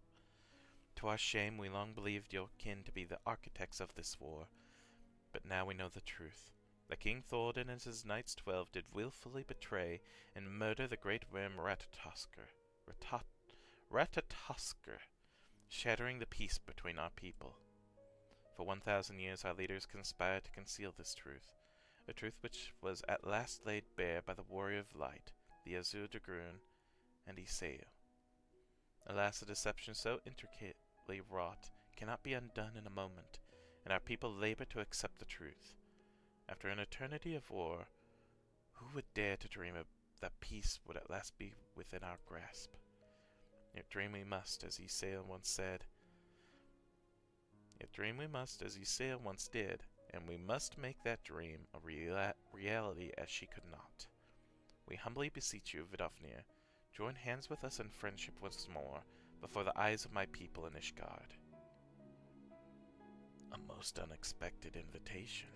To our shame, we long believed your kin to be the architects of this war, but now we know the truth. That King Thordan and his Knights 12 did willfully betray and murder the great worm Ratatoskr, shattering the peace between our people. For 1,000 years our leaders conspired to conceal this truth, a truth which was at last laid bare by the Warrior of Light, the Azure Dragoon, and Isael. Alas, a deception so intricately wrought cannot be undone in a moment, and our people labor to accept the truth. After an eternity of war, who would dare to dream that peace would at last be within our grasp? Yet dream we must, as Isael once said. Yet dream we must, as Isael once did, and we must make that dream a reality as she could not. We humbly beseech you, Vidofnir, join hands with us in friendship once more, before the eyes of my people in Ishgard. A most unexpected invitation.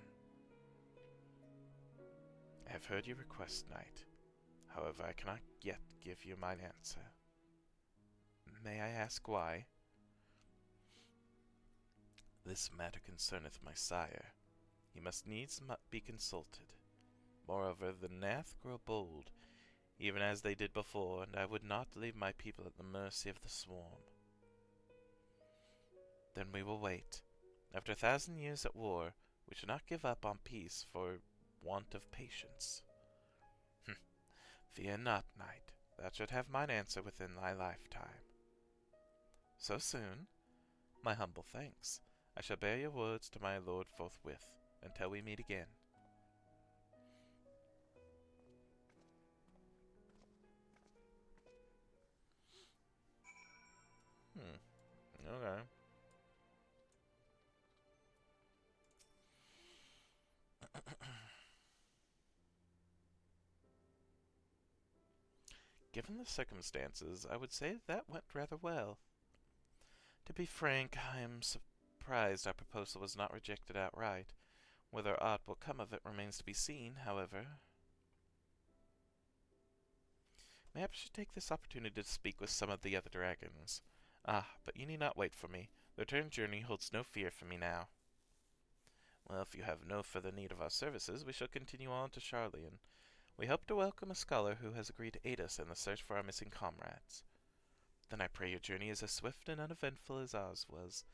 I have heard your request, knight. However, I cannot yet give you mine answer. May I ask why? This matter concerneth my sire. He must needs be consulted. Moreover, the Nath grow bold, even as they did before, and I would not leave my people at the mercy of the swarm. Then we will wait. After 1,000 years at war, we should not give up on peace for want of patience. Fear not, knight. Thou shalt have mine answer within thy lifetime. So soon? My humble thanks. I shall bear your words to my lord forthwith, until we meet again. Okay. Given the circumstances, I would say that went rather well. To be frank, I am surprised our proposal was not rejected outright. Whether aught will come of it remains to be seen, however. Perhaps I should take this opportunity to speak with some of the other dragons. But you need not wait for me. The return journey holds no fear for me now. Well, if you have no further need of our services, we shall continue on to Sharlayan. We hope to welcome a scholar who has agreed to aid us in the search for our missing comrades. Then I pray your journey is as swift and uneventful as ours was,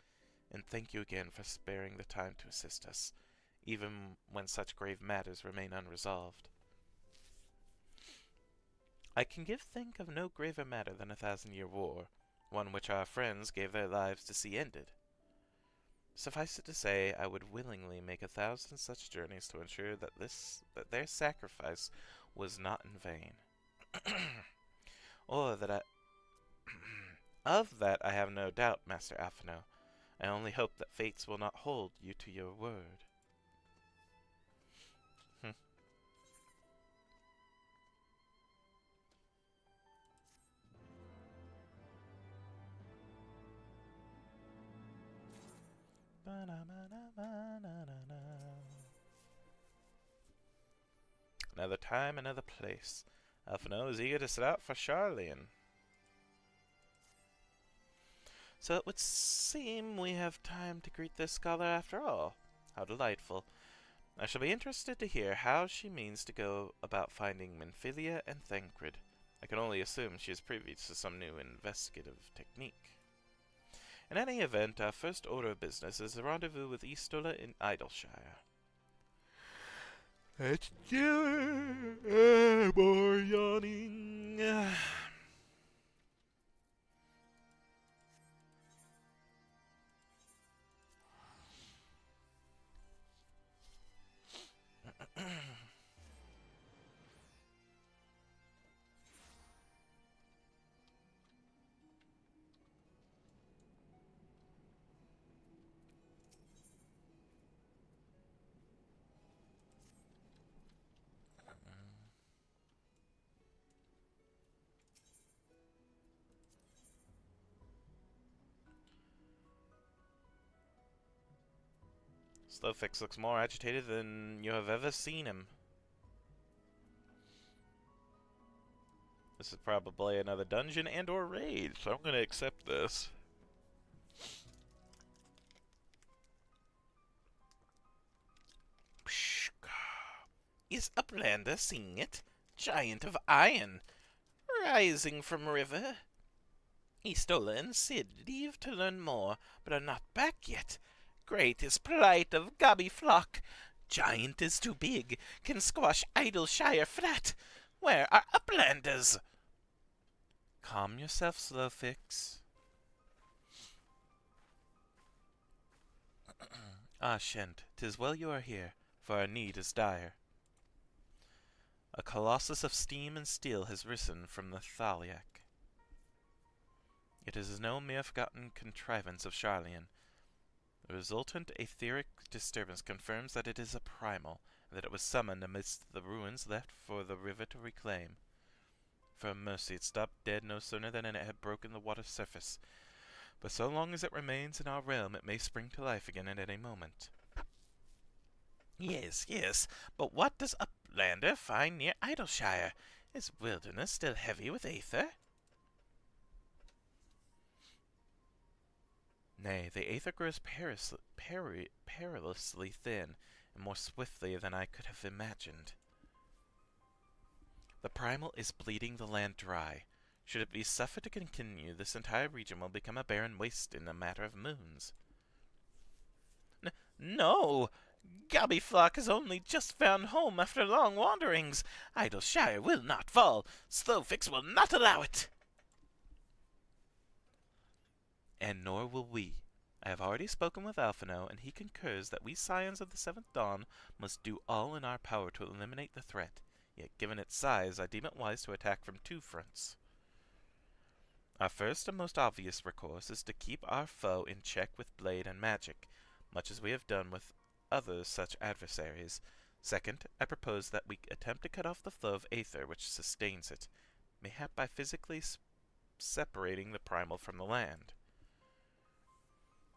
and thank you again for sparing the time to assist us, even when such grave matters remain unresolved. I can think of no graver matter than a 1,000-year war, one which our friends gave their lives to see ended. Suffice it to say, I would willingly make 1,000 such journeys to ensure that their sacrifice was not in vain, or that Of that I have no doubt, Master Alphino. I only hope that fates will not hold you to your word. Another time, another place. Alphino is eager to set out for Charlian. So it would seem we have time to greet this scholar after all. How delightful. I shall be interested to hear how she means to go about finding Minfilia and Thancred. I can only assume she is privy to some new investigative technique. In any event, our first order of business is a rendezvous with Istola in Idleshire. Let's do it! More yawning. Slowfix looks more agitated than you have ever seen him. This is probably another dungeon and or raid, so I'm gonna accept this. Is Uplander seeing it? Giant of iron, rising from river. Istola and Cid leave to learn more, but are not back yet. Great is plight of Gobby Flock. Giant is too big, can squash Idleshire flat. Where are Uplanders? Calm yourself, Slowfix. Ah, Shent, 'tis well you are here, for our need is dire. A colossus of steam and steel has risen from the Thaliac. It is no mere forgotten contrivance of Charlian. The resultant etheric disturbance confirms that it is a primal, and that it was summoned amidst the ruins left for the river to reclaim. For mercy, it stopped dead no sooner than it had broken the water's surface. But so long as it remains in our realm, it may spring to life again at any moment. Yes, yes, but what does Uplander find near Idleshire? Is wilderness still heavy with aether? Nay, the aether grows perilously thin, and more swiftly than I could have imagined. The primal is bleeding the land dry. Should it be suffered to continue, this entire region will become a barren waste in a matter of moons. No! Gobbyflock has only just found home after long wanderings. Idleshire will not fall. Slowfix will not allow it. And nor will we. I have already spoken with Alphino, and he concurs that we Scions of the Seventh Dawn must do all in our power to eliminate the threat. Yet, given its size, I deem it wise to attack from two fronts. Our first and most obvious recourse is to keep our foe in check with blade and magic, much as we have done with other such adversaries. Second, I propose that we attempt to cut off the flow of aether which sustains it, mayhap by physically separating the primal from the land.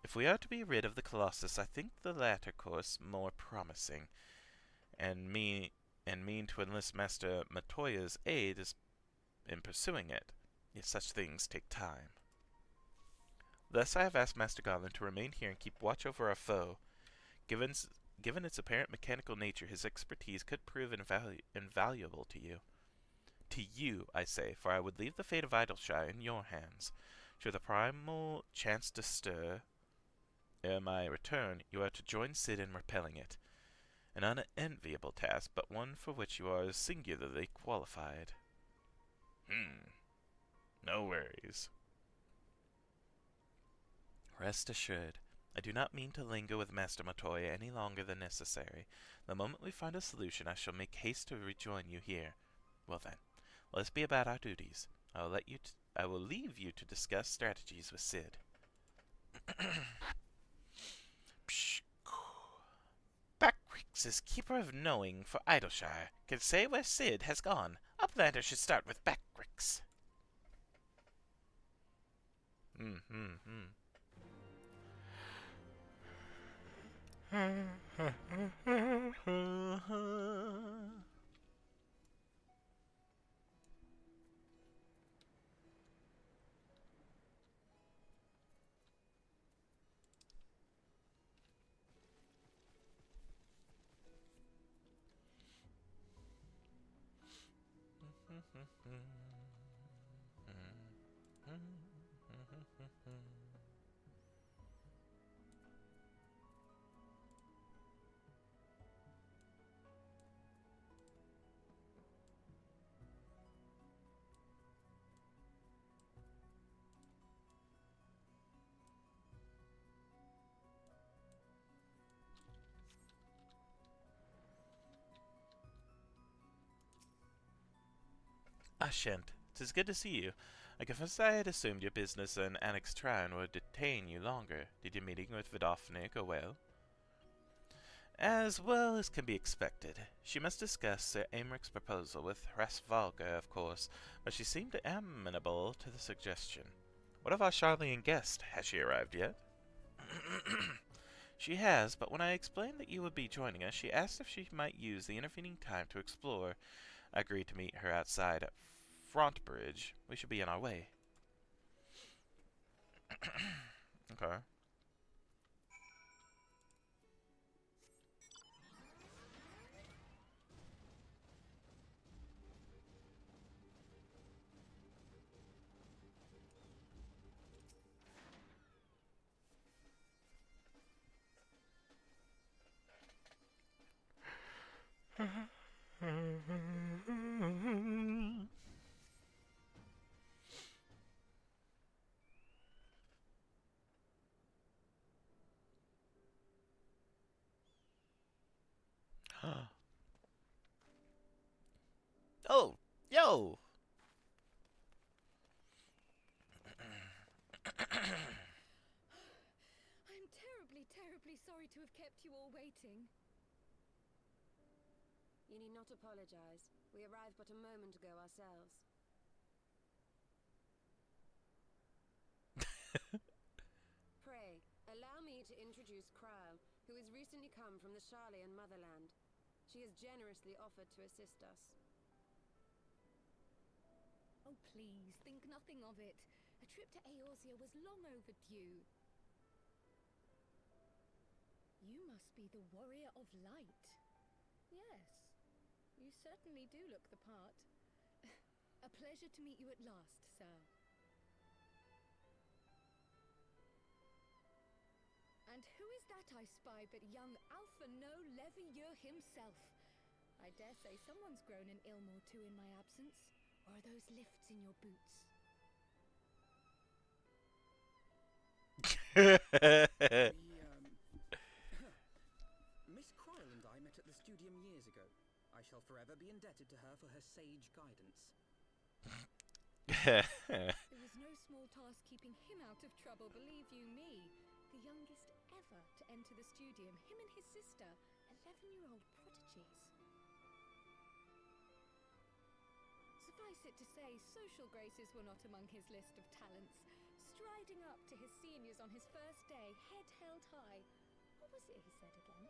If we are to be rid of the Colossus, I think the latter course more promising, and mean to enlist Master Matoya's aid in pursuing it. Yet such things take time. Thus I have asked Master Garland to remain here and keep watch over our foe. Given its apparent mechanical nature, his expertise could prove invaluable to you. To you, I say, for I would leave the fate of Idleshire in your hands. Should the primal chance to stir ere my return, you are to join Cid in repelling it. An unenviable task, but one for which you are singularly qualified. No worries. Rest assured, I do not mean to linger with Master Matoya any longer than necessary. The moment we find a solution, I shall make haste to rejoin you here. Well then, let us be about our duties. I will let you I will leave you to discuss strategies with Sid. Backrix is keeper of knowing for Idleshire. Can say where Sid has gone. Uplander should start with Backrix. Ashent, 'tis good to see you. I confess I had assumed your business in Annex Trine would detain you longer. Did your meeting with Vidofne go well? As well as can be expected. She must discuss Sir Americ's proposal with Rasvalga, of course, but she seemed amenable to the suggestion. What of our Charlene guest? Has she arrived yet? She has, but when I explained that you would be joining us, she asked if she might use the intervening time to explore. I agreed to meet her outside Frontbridge. We should be on our way. Okay. Oh, yo! I'm terribly sorry to have kept you all waiting. You need not apologize. We arrived but a moment ago ourselves. Pray, allow me to introduce Kryle, who has recently come from the Charlian motherland. She has generously offered to assist us. Oh, please, think nothing of it. A trip to Eorzea was long overdue. You must be the Warrior of Light. Yes, you certainly do look the part. A pleasure to meet you at last, sir. And who is that I spy but young Alphino Levieux himself? I dare say someone's grown an ilm or two in my absence. Or are those lifts in your boots? Miss Kryle and I met at the studium years ago. I shall forever be indebted to her for her sage guidance. It was no small task keeping him out of trouble, believe you me. The youngest ever to enter the studium, him and his sister, 11-year-old prodigies. Suffice it to say, social graces were not among his list of talents. Striding up to his seniors on his first day, head held high. What was it he said again?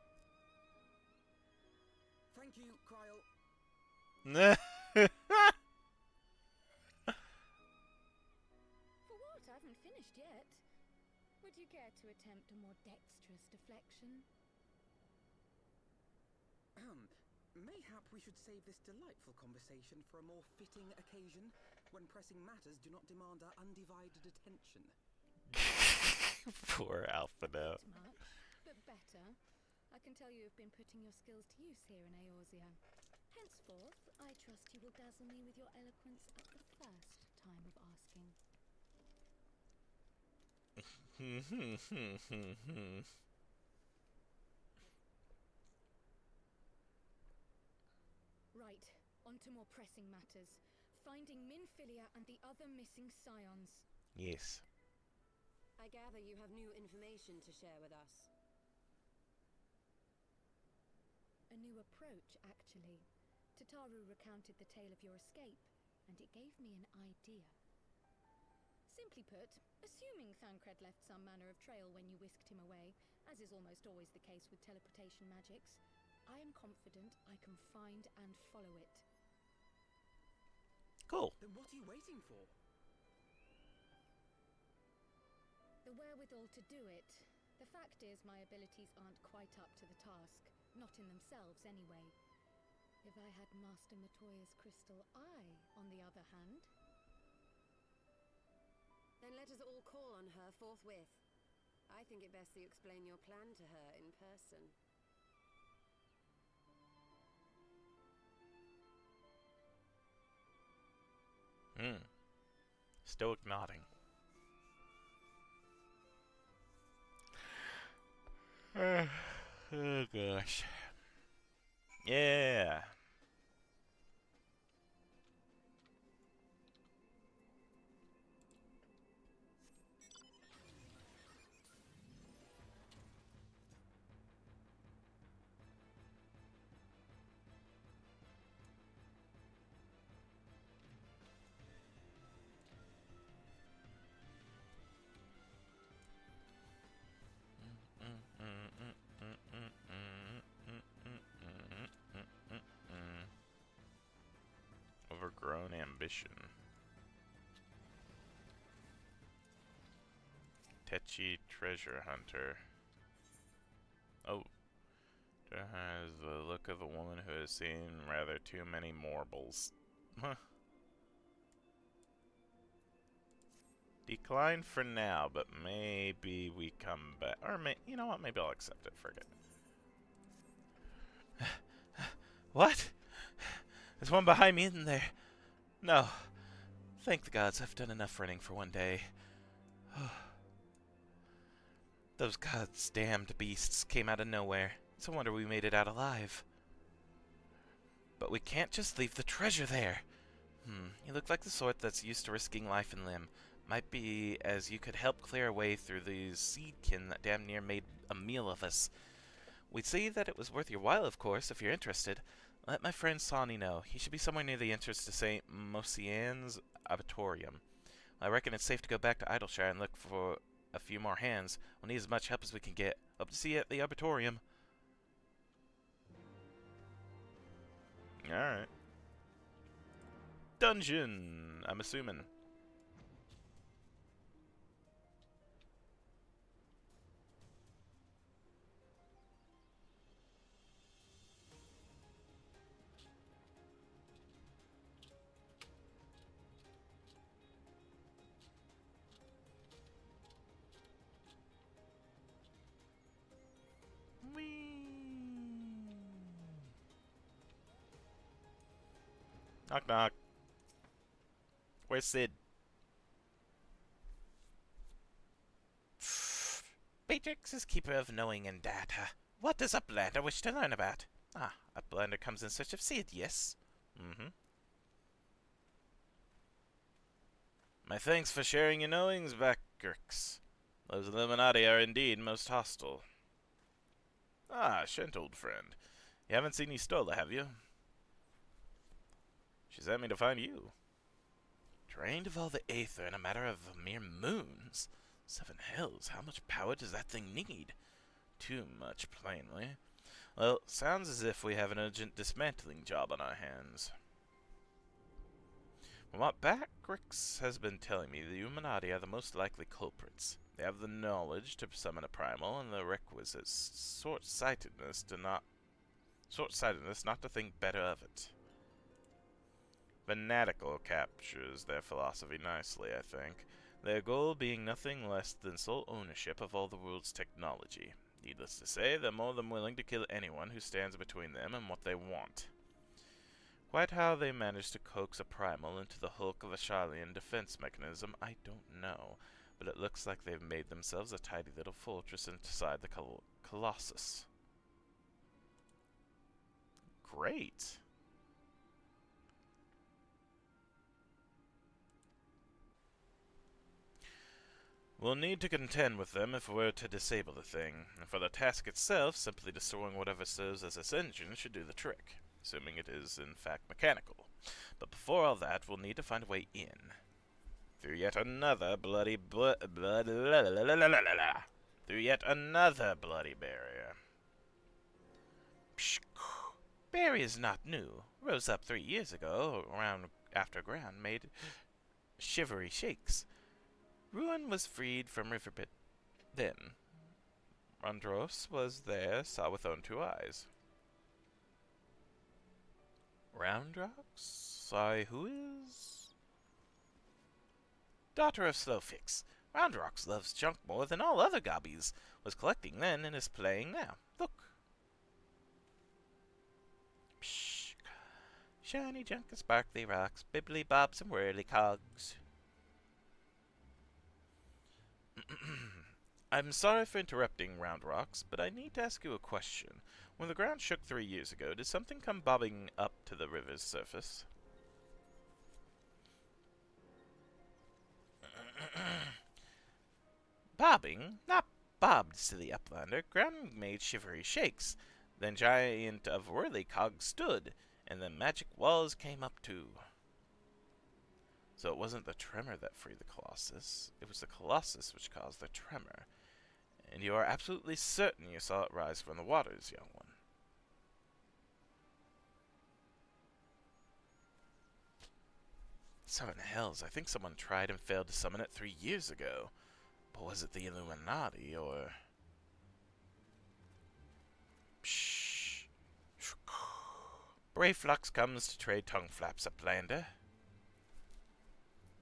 Thank you, Kryle. For what? I haven't finished yet. Would you care to attempt a more dexterous deflection? Mayhap we should save this delightful conversation for a more fitting occasion, when pressing matters do not demand our undivided attention. Poor Alphino. Not much, but better. I can tell you have been putting your skills to use here in Eorzea. Henceforth, I trust you will dazzle me with your eloquence at the first time of asking. Right, on to more pressing matters. finding Minfilia and the other missing scions. Yes. I gather you have new information to share with us. A new approach, actually. Tataru recounted the tale of your escape, and it gave me an idea. Simply put, assuming Thancred left some manner of trail when you whisked him away, as is almost always the case with teleportation magics, I am confident I can find and follow it. Cool. Then what are you waiting for? The wherewithal to do it. The fact is, my abilities aren't quite up to the task. Not in themselves, anyway. If I had Master Matoya's crystal eye, on the other hand... Then let us all call on her forthwith. I think it best that you explain your plan to her in person. Stoic nodding. Oh gosh. Yeah. Overgrown ambition. Tetchy treasure hunter. Oh. Has the look of a woman who has seen rather too many mortals. Huh. Decline for now, but maybe we come back. Or, you know what? Maybe I'll accept it. Forget it. What? There's one behind me, isn't there? No. Thank the gods, I've done enough running for one day. Those gods damned beasts came out of nowhere. It's a wonder we made it out alive. But we can't just leave the treasure there. You look like the sort that's used to risking life and limb. Might be as you could help clear a way through these seedkin that damn near made a meal of us. We'd say that it was worth your while, of course, if you're interested. Let my friend Sawney know. He should be somewhere near the entrance to St. Mosian's Arbitorium. I reckon it's safe to go back to Idleshire and look for a few more hands. We'll need as much help as we can get. Hope to see you at the Arbitorium. Alright. Dungeon, I'm assuming. Knock knock. Where's Sid? Beatrix is keeper of knowing and data. What does Uplander wish to learn about? Ah, Uplander comes in search of Sid, yes? My thanks for sharing your knowings, Vackrix. Those Illuminati are indeed most hostile. Ah, Shent, old friend. You haven't seen Estola, have you? She sent me to find you. Drained of all the aether in a matter of mere moons. 7 hells, how much power does that thing need? Too much, plainly. Well, sounds as if we have an urgent dismantling job on our hands. From what Vackrix has been telling me, the Illuminati are the most likely culprits. They have the knowledge to summon a primal and the requisite short-sightedness not to think better of it. Fanatical captures their philosophy nicely, I think. Their goal being nothing less than sole ownership of all the world's technology. Needless to say, they're more than willing to kill anyone who stands between them and what they want. Quite how they managed to coax a primal into the hulk of a Sharlayan defense mechanism, I don't know, but it looks like they've made themselves a tidy little fortress inside the Colossus. Great. We'll need to contend with them if we're to disable the thing, and for the task itself, simply destroying whatever serves as its engine should do the trick, assuming it is in fact mechanical. But before all that, we'll need to find a way in. Through yet another bloody through yet another bloody barrier. Psh, barrier is not new. Rose up 3 years ago, around after ground made shivery shakes. Ruin was freed from riverbed. Then, Randros was there, saw with own 2 eyes. Roundrox? Sorry, who is? Daughter of Slowfix. Roundrox loves junk more than all other gobbies. Was collecting then and is playing now. Look. Psh. Shiny junk and sparkly rocks, bibbly bobs and whirly cogs. I'm sorry for interrupting, Roundrox, but I need to ask you a question. When the ground shook 3 years ago, did something come bobbing up to the river's surface? Bobbing? Not bobbed, silly uplander. Ground made shivery shakes. Then giant of whirly cogs stood, and the magic walls came up too. So it wasn't the tremor that freed the Colossus. It was the Colossus which caused the tremor. And you are absolutely certain you saw it rise from the waters, young one. So in the hells, I think someone tried and failed to summon it 3 years ago. But was it the Illuminati, or... Pshh. Brave Flux comes to trade tongue flaps, Uplander.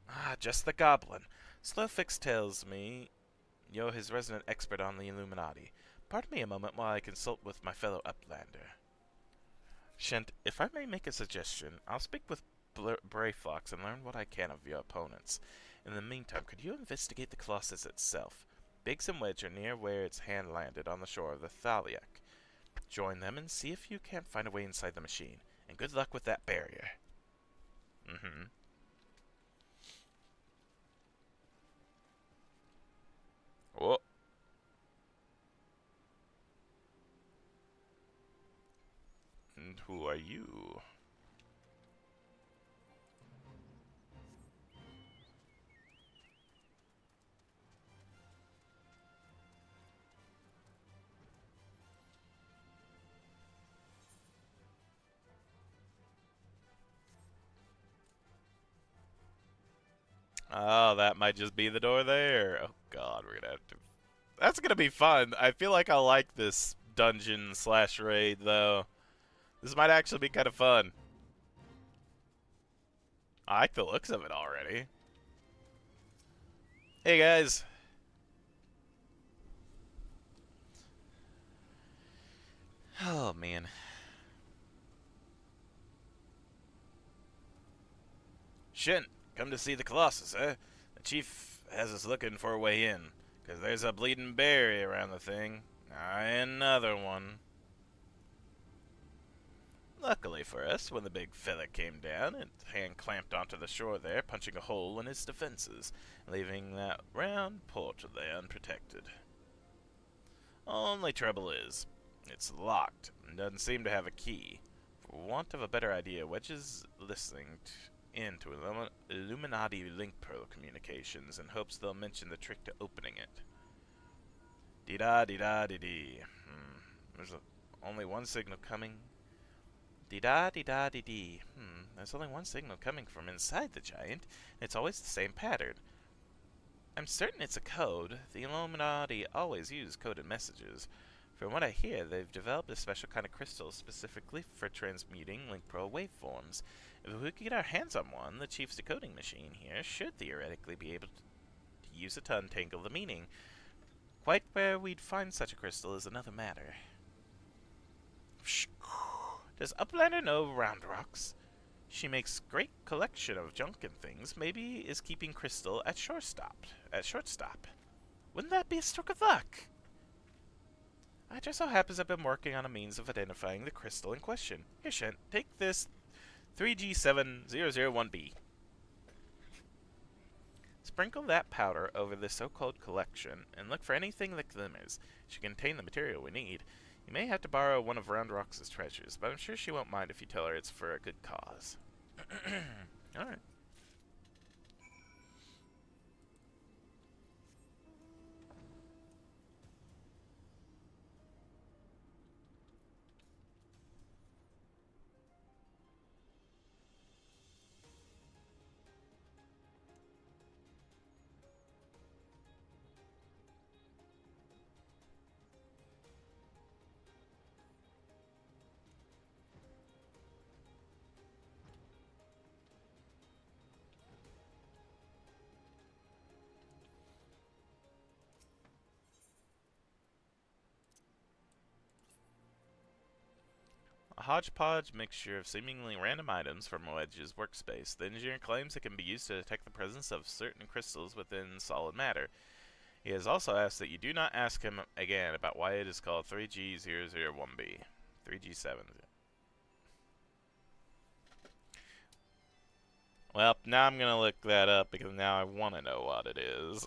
Ah, just the goblin. Slowfix tells me you're his resident expert on the Illuminati. Pardon me a moment while I consult with my fellow Uplander. Shent, if I may make a suggestion, I'll speak with Brayflox and learn what I can of your opponents. In the meantime, could you investigate the Colossus itself? Biggs and Wedge are near where its hand landed on the shore of the Thaliak. Join them and see if you can't find a way inside the machine. And good luck with that barrier. Oh. And who are you? Oh, that might just be the door there. Oh god, we're gonna have to... That's gonna be fun. I feel like I like this dungeon slash raid, though. This might actually be kind of fun. I like the looks of it already. Hey, guys. Oh, man. Shin, come to see the Colossus, eh? The chief has us looking for a way in, 'cause there's a bleeding barrier around the thing. Another one. Luckily for us, when the big fella came down, its hand clamped onto the shore there, punching a hole in its defenses, leaving that round port there unprotected. Only trouble is, it's locked and doesn't seem to have a key. For want of a better idea, Wedge is listening into Illuminati link pearl communications in hopes they'll mention the trick to opening it. Dee-da-dee-da-dee-dee. There's only one signal coming. Dee-da-dee-da-dee-dee. There's only one signal coming from inside the giant, and it's always the same pattern. I'm certain it's a code. The Illuminati always use coded messages. From what I hear, they've developed a special kind of crystal specifically for transmuting link pearl waveforms. If we could get our hands on one, the chief's decoding machine here should theoretically be able to use it to untangle the meaning. Quite where we'd find such a crystal is another matter. Does Uplander know Roundrox? She makes great collection of junk and things. Maybe is keeping crystal at shortstop. Wouldn't that be a stroke of luck? I just so happens I've been working on a means of identifying the crystal in question. Here, Shent, take this 3G7001B. It's Sprinkle that powder over the so-called collection, and look for anything that glimmers. It should contain the material we need. You may have to borrow one of Round Rock's treasures, but I'm sure she won't mind if you tell her it's for a good cause. Alright. A hodgepodge mixture of seemingly random items from Wedge's workspace. The engineer claims it can be used to detect the presence of certain crystals within solid matter. He has also asked that you do not ask him again about why it is called 3G001B. 3G7. Well, now I'm gonna look that up because now I want to know what it is.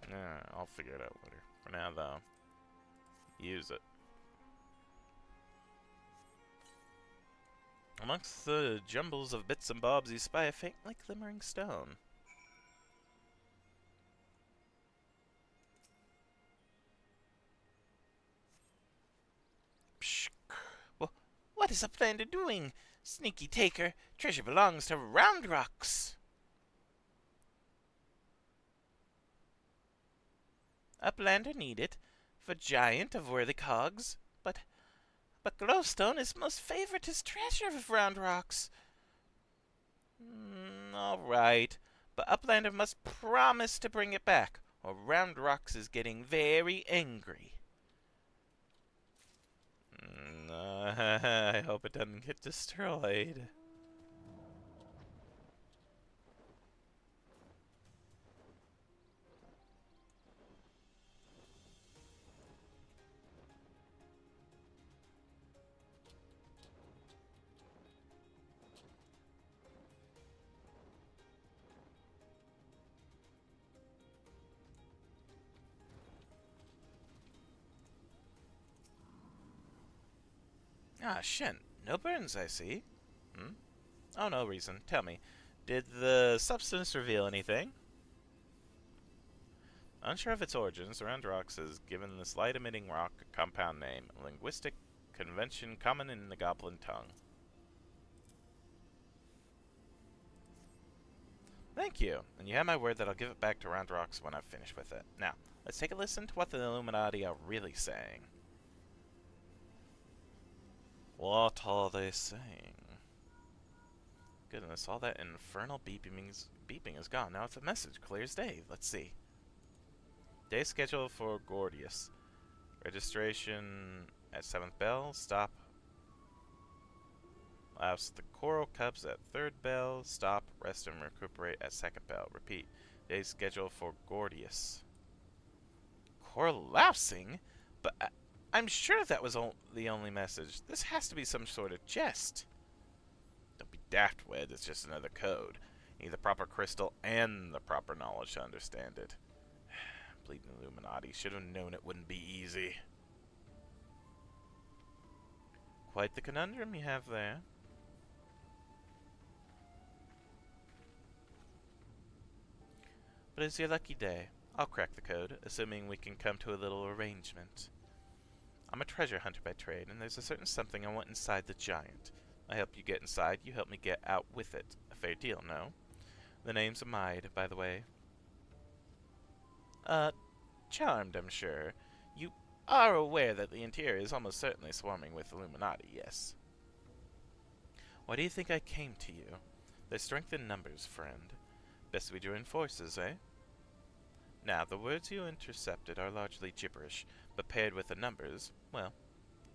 Yeah, I'll figure it out later. For now, though, use it. Amongst the jumbles of bits and bobs, you spy a faintly glimmering stone. Psh! Well, what is Uplander doing? Sneaky taker. Treasure belongs to Round Rocks. Uplander need it, for giant of worthy cogs, but glowstone is most favoritist treasure of Round Rocks. All right, but Uplander must promise to bring it back, or Round Rocks is getting very angry. I hope it doesn't get destroyed. Ah, Shen. No burns, I see. Oh, no reason. Tell me, did the substance reveal anything? Unsure of its origins, Round Rocks has given this light-emitting rock a compound name, a linguistic convention common in the goblin tongue. Thank you, and you have my word that I'll give it back to Round Rocks when I've finished with it. Now, let's take a listen to what the Illuminati are really saying. What are they saying? Goodness, all that infernal beeping is gone. Now it's a message, clear as day. Let's see. Day schedule for Gordius. Registration at 7th bell. Stop. Allows the coral cubs at 3rd bell. Stop, rest, and recuperate at 2nd bell. Repeat. Day schedule for Gordius. Coral lousing? But I'm sure that was the only message. This has to be some sort of jest. Don't be daft, Wed. It's just another code. You need the proper crystal and the proper knowledge to understand it. Bleeding Illuminati. Should have known it wouldn't be easy. Quite the conundrum you have there. But it's your lucky day. I'll crack the code, assuming we can come to a little arrangement. I'm a treasure hunter by trade, and there's a certain something I want inside the giant. I help you get inside, you help me get out with it. A fair deal, no? The name's Amide, by the way. Charmed, I'm sure. You are aware that the interior is almost certainly swarming with Illuminati, yes? Why do you think I came to you? There's strength in numbers, friend. Best we join forces, eh? Now, the words you intercepted are largely gibberish, but paired with the numbers, well,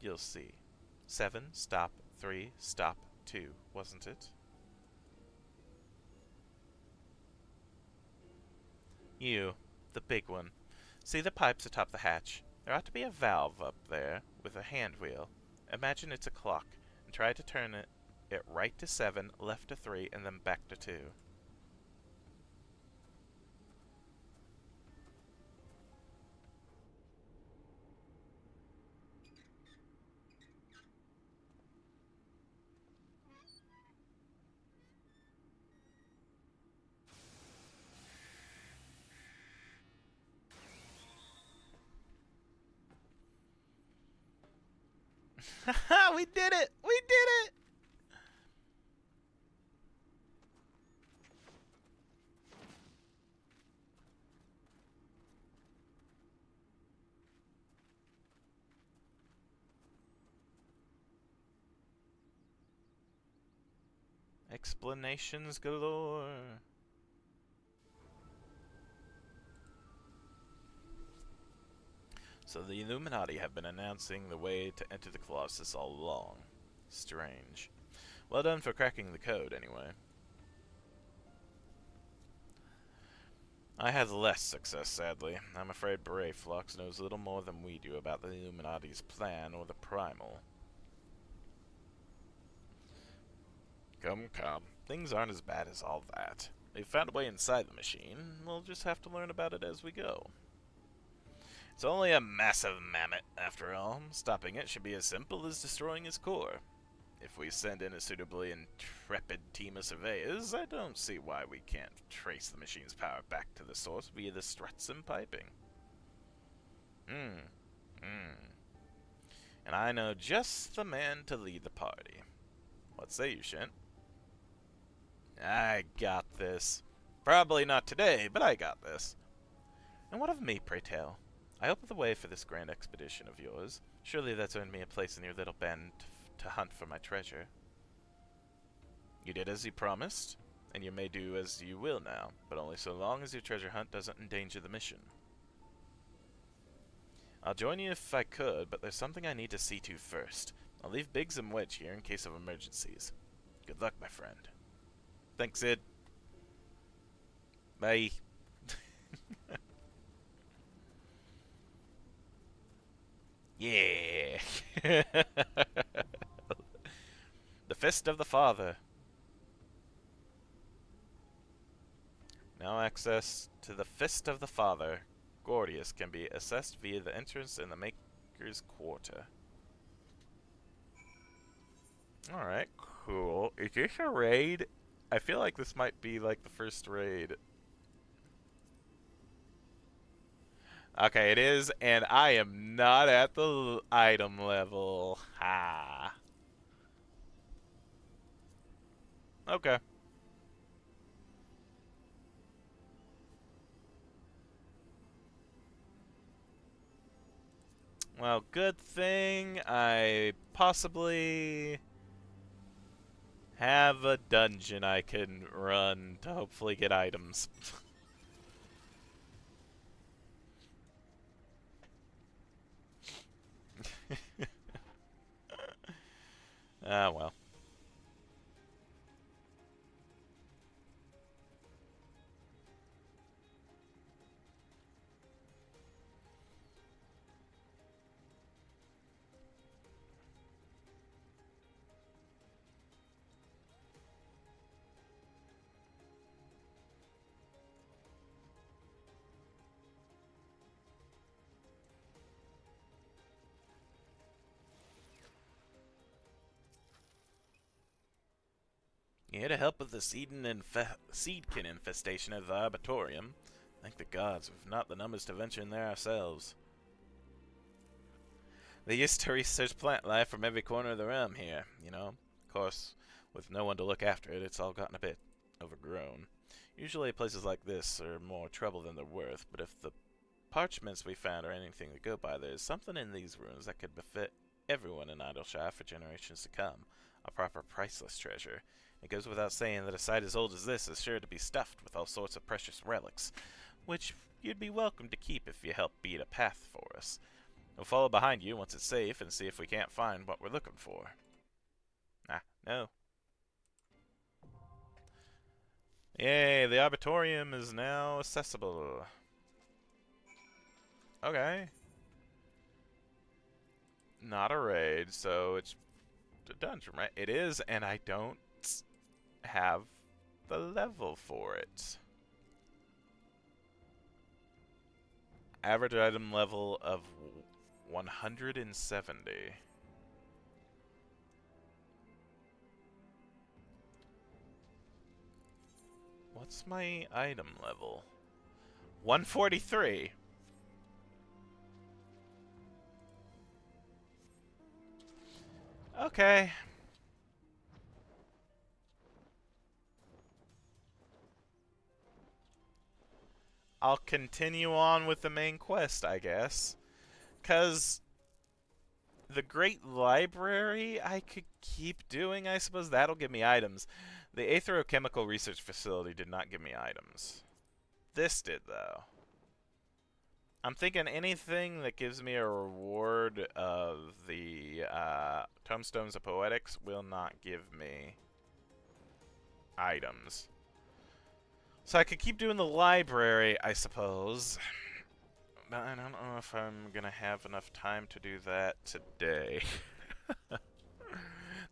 you'll see. 7, stop, 3, stop, 2, wasn't it? You, the big one. See the pipes atop the hatch? There ought to be a valve up there with a hand wheel. Imagine it's a clock, and try to turn it right to 7, left to 3, and then back to 2. Haha, we did it! We did it! Explanations galore. So the Illuminati have been announcing the way to enter the Colossus all along. Strange. Well done for cracking the code, anyway. I had less success, sadly. I'm afraid Beret Flux knows little more than we do about the Illuminati's plan or the Primal. Come, come. Things aren't as bad as all that. They've found a way inside the machine. We'll just have to learn about it as we go. It's only a massive mammoth, after all. Stopping it should be as simple as destroying its core. If we send in a suitably intrepid team of surveyors, I don't see why we can't trace the machine's power back to the source via the struts and piping. And I know just the man to lead the party. What say you, Shin? I got this. Probably not today, but I got this. And what of me, pray tell? I opened the way for this grand expedition of yours. Surely that's earned me a place in your little band to hunt for my treasure. You did as you promised, and you may do as you will now, but only so long as your treasure hunt doesn't endanger the mission. I'll join you if I could, but there's something I need to see to first. I'll leave Biggs and Wedge here in case of emergencies. Good luck, my friend. Thanks, Sid. Bye. Yeah. The Fist of the Father. Now access to the Fist of the Father. Gordius can be accessed via the entrance in the Maker's Quarter. Alright, cool. Is this a raid? I feel like this might be like the first raid. Okay, it is, and I am not at the item level. Ha. Okay. Well, good thing I possibly have a dungeon I can run to hopefully get items. Ah, well. Here to help with the seedkin infestation at the Arbitorium. Thank the gods, we've not the numbers to venture in there ourselves. They used to research plant life from every corner of the realm here, you know. Of course, with no one to look after it, it's all gotten a bit overgrown. Usually places like this are more trouble than they're worth, but if the parchments we found are anything to go by, there's something in these ruins that could befit everyone in Idleshire for generations to come. A proper priceless treasure. It goes without saying that a site as old as this is sure to be stuffed with all sorts of precious relics, which you'd be welcome to keep if you help beat a path for us. We'll follow behind you once it's safe and see if we can't find what we're looking for. Ah, no. Yay, the Arbitorium is now accessible. Okay. Not a raid, so it's a dungeon, right? It is, and I don't have the level for it. Average item level of 170. What's my item level? 143. Okay. I'll continue on with the main quest, I guess. 'Cause the Great Library I could keep doing, I suppose. That'll give me items. The Aetherochemical Research Facility did not give me items. This did, though. I'm thinking anything that gives me a reward of the Tomestones of Poetics will not give me items. So I could keep doing the library, I suppose. But I don't know if I'm going to have enough time to do that today.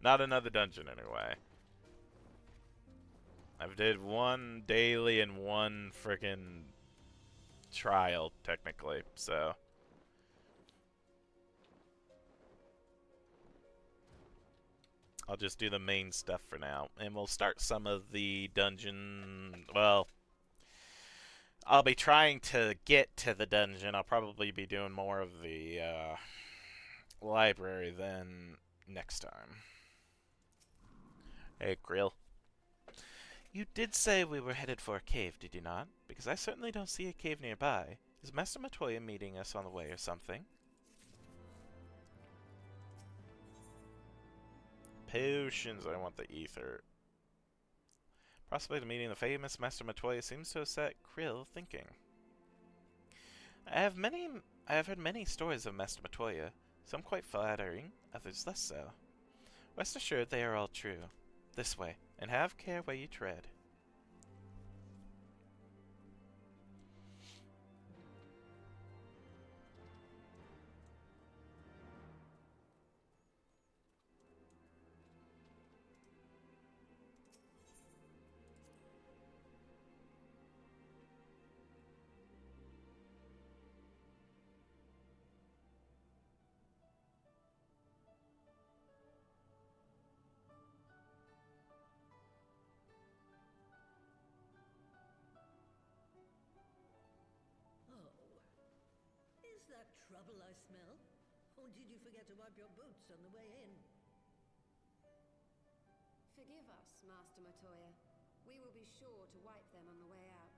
Not another dungeon, anyway. I've did one daily and one frickin' trial, technically, so... I'll just do the main stuff for now. And we'll start some of the dungeon... Well, I'll be trying to get to the dungeon. I'll probably be doing more of the library then next time. Hey, Grill. You did say we were headed for a cave, did you not? Because I certainly don't see a cave nearby. Is Master Matoya meeting us on the way or something? Potions, I want the ether. Possibly the meeting the famous Master Matoya seems to have set Krill thinking. I have heard many stories of Master Matoya, some quite flattering, others less so. Rest assured they are all true. This way, and have care where you tread. Is that trouble I smell? Or did you forget to wipe your boots on the way in? Forgive us, Master Matoya. We will be sure to wipe them on the way out.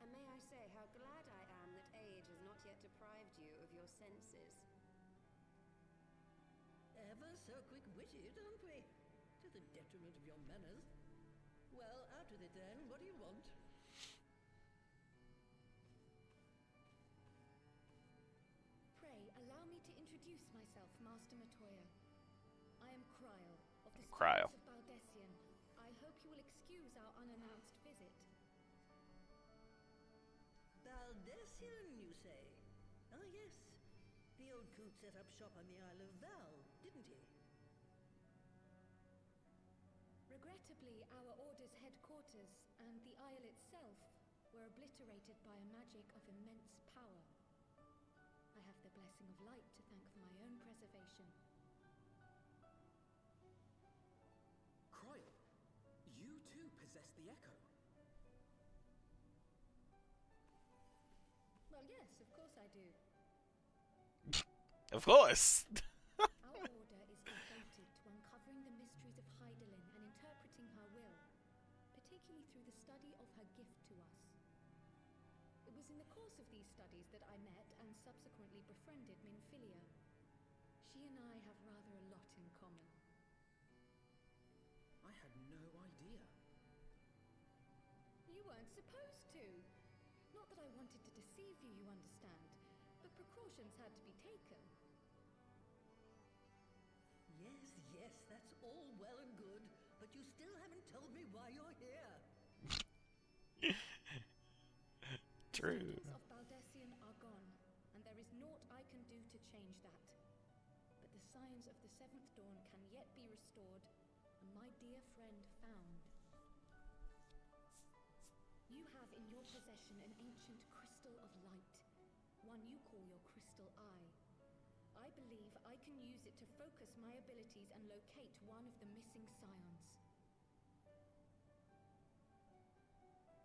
And may I say how glad I am that age has not yet deprived you of your senses. Ever so quick-witted, aren't we? To the detriment of your manners. Well, out with it then. What do you want? Pray, allow me to introduce myself, Master Matoya. I am Cryle, of the Cryle. Schools of Baldessian. I hope you will excuse our unannounced visit. Baldessian, you say? Ah, yes. The old coot set up shop on the Isle of Val, didn't he? Regrettably, our order's headquarters and the isle itself were obliterated by a magic of immense power. I have the blessing of light to thank for my own preservation. Cryle, you too possess the echo. Well, yes, of course I do. Of course! Our order is devoted to uncovering the mysteries of Hydaelyn and interpreting her will, particularly through the study of her gift to us. It was in the course of these studies that I met and subsequently befriended Minfilia. She and I have rather a lot in common. had no idea. You weren't supposed to. Not that I wanted to deceive you, you understand, but precautions had to be taken. Yes, yes, that's all well and good, but you still haven't told me why you're here. True. The students of Baldessian are gone, and there is naught I can do to change that. But the signs of the seventh dawn can yet be restored, and my dear friend found. You have in your possession an ancient crystal of light, one you call your crystal eye. I believe I can use it to focus my abilities and locate one of the missing scions.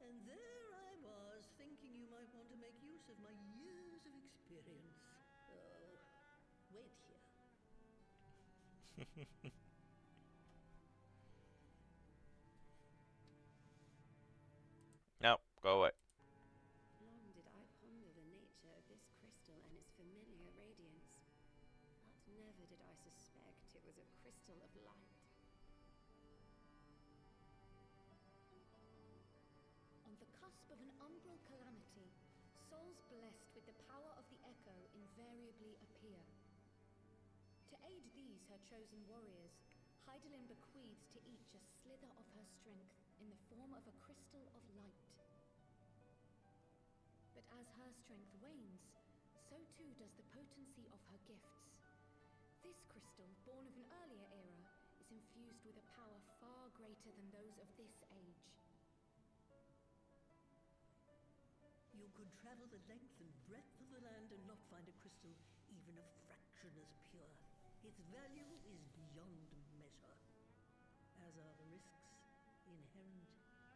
And there I was, thinking you might want to make use of my years of experience. Oh, wait here. No, go away. Long did I ponder the nature of this crystal and its familiar radiance, but never did I suspect it was a crystal of light. On the cusp of an umbral calamity, souls blessed with the power of the echo invariably appear. To aid these, her chosen warriors, Hydaelyn bequeaths to each a slither of her strength in the form of a crystal of light. But as her strength wanes, so too does the potency of her gifts. This crystal, born of an earlier era, is infused with a power far greater than those of this age. You could travel the length and breadth of the land and not find a crystal even a fraction as pure. Its value is beyond measure, as are the risks inherent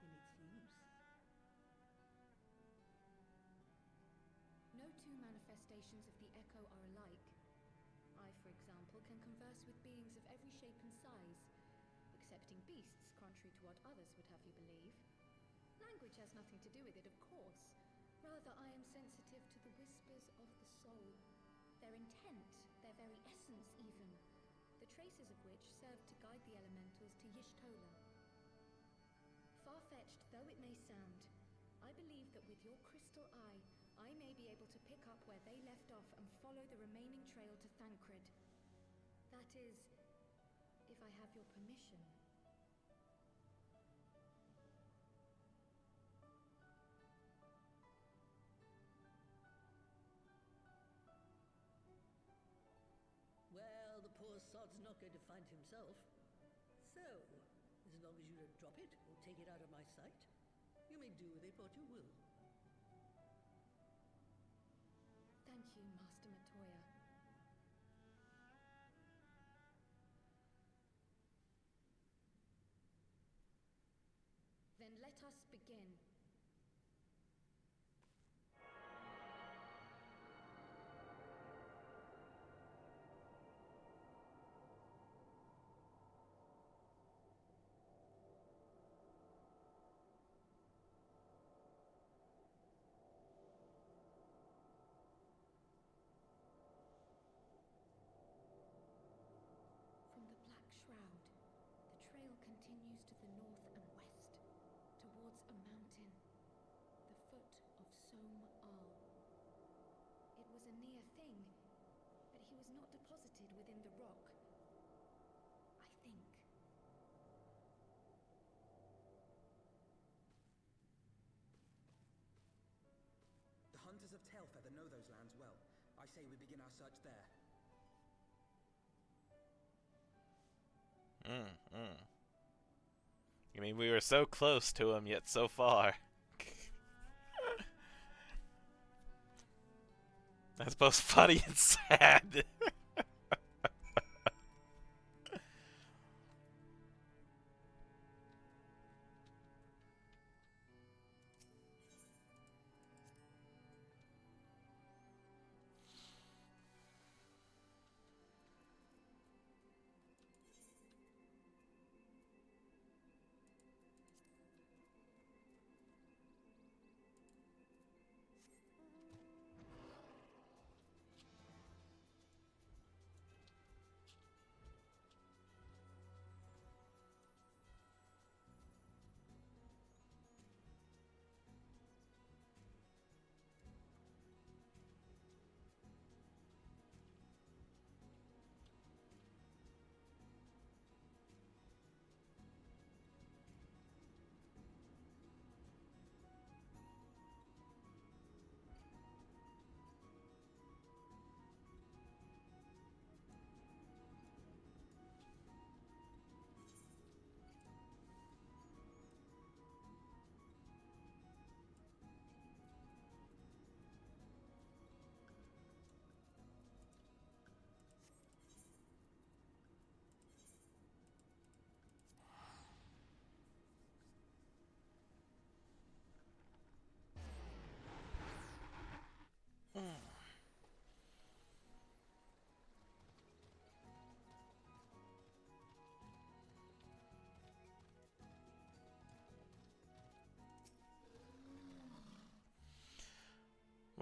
in its use. No two manifestations of the echo are alike. I, for example, can converse with beings of every shape and size, excepting beasts, contrary to what others would have you believe. Language has nothing to do with it, of course. Rather, I am sensitive to the whispers of the soul, their intent, their very essence even, the traces of which serve to guide the elementals to Y'shtola. Far-fetched though it may sound, I believe that with your crystal eye, I may be able to pick up where they left off and follow the remaining trail to Thancred. That is, if I have your permission. Well, the poor sod's not going to find himself. So, as long as you don't drop it or take it out of my sight, you may do with it what you will. Thank you, Master Matoya. Then let us begin. From the Black Shroud, the trail continues to the north and west, towards a mountain, the foot of Som Al. It was a near thing, but he was not deposited within the rock. I think. The hunters of Tailfeather know those lands well. I say we begin our search there. I mean, we were so close to him, yet so far. That's both funny and sad.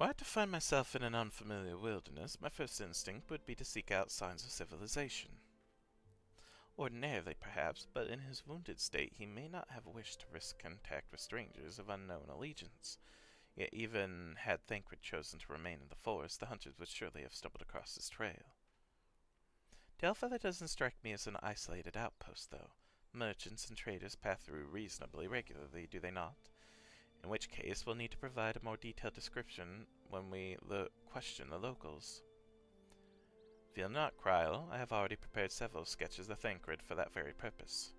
Were I to find myself in an unfamiliar wilderness, my first instinct would be to seek out signs of civilization. Ordinarily, perhaps, but in his wounded state he may not have wished to risk contact with strangers of unknown allegiance. Yet even had Thancred chosen to remain in the forest, the hunters would surely have stumbled across his trail. Tailfeather doesn't strike me as an isolated outpost, though. Merchants and traders pass through reasonably regularly, do they not? In which case, we'll need to provide a more detailed description when we question the locals. Fear not, Kryl. I have already prepared several sketches of Thancred for that very purpose.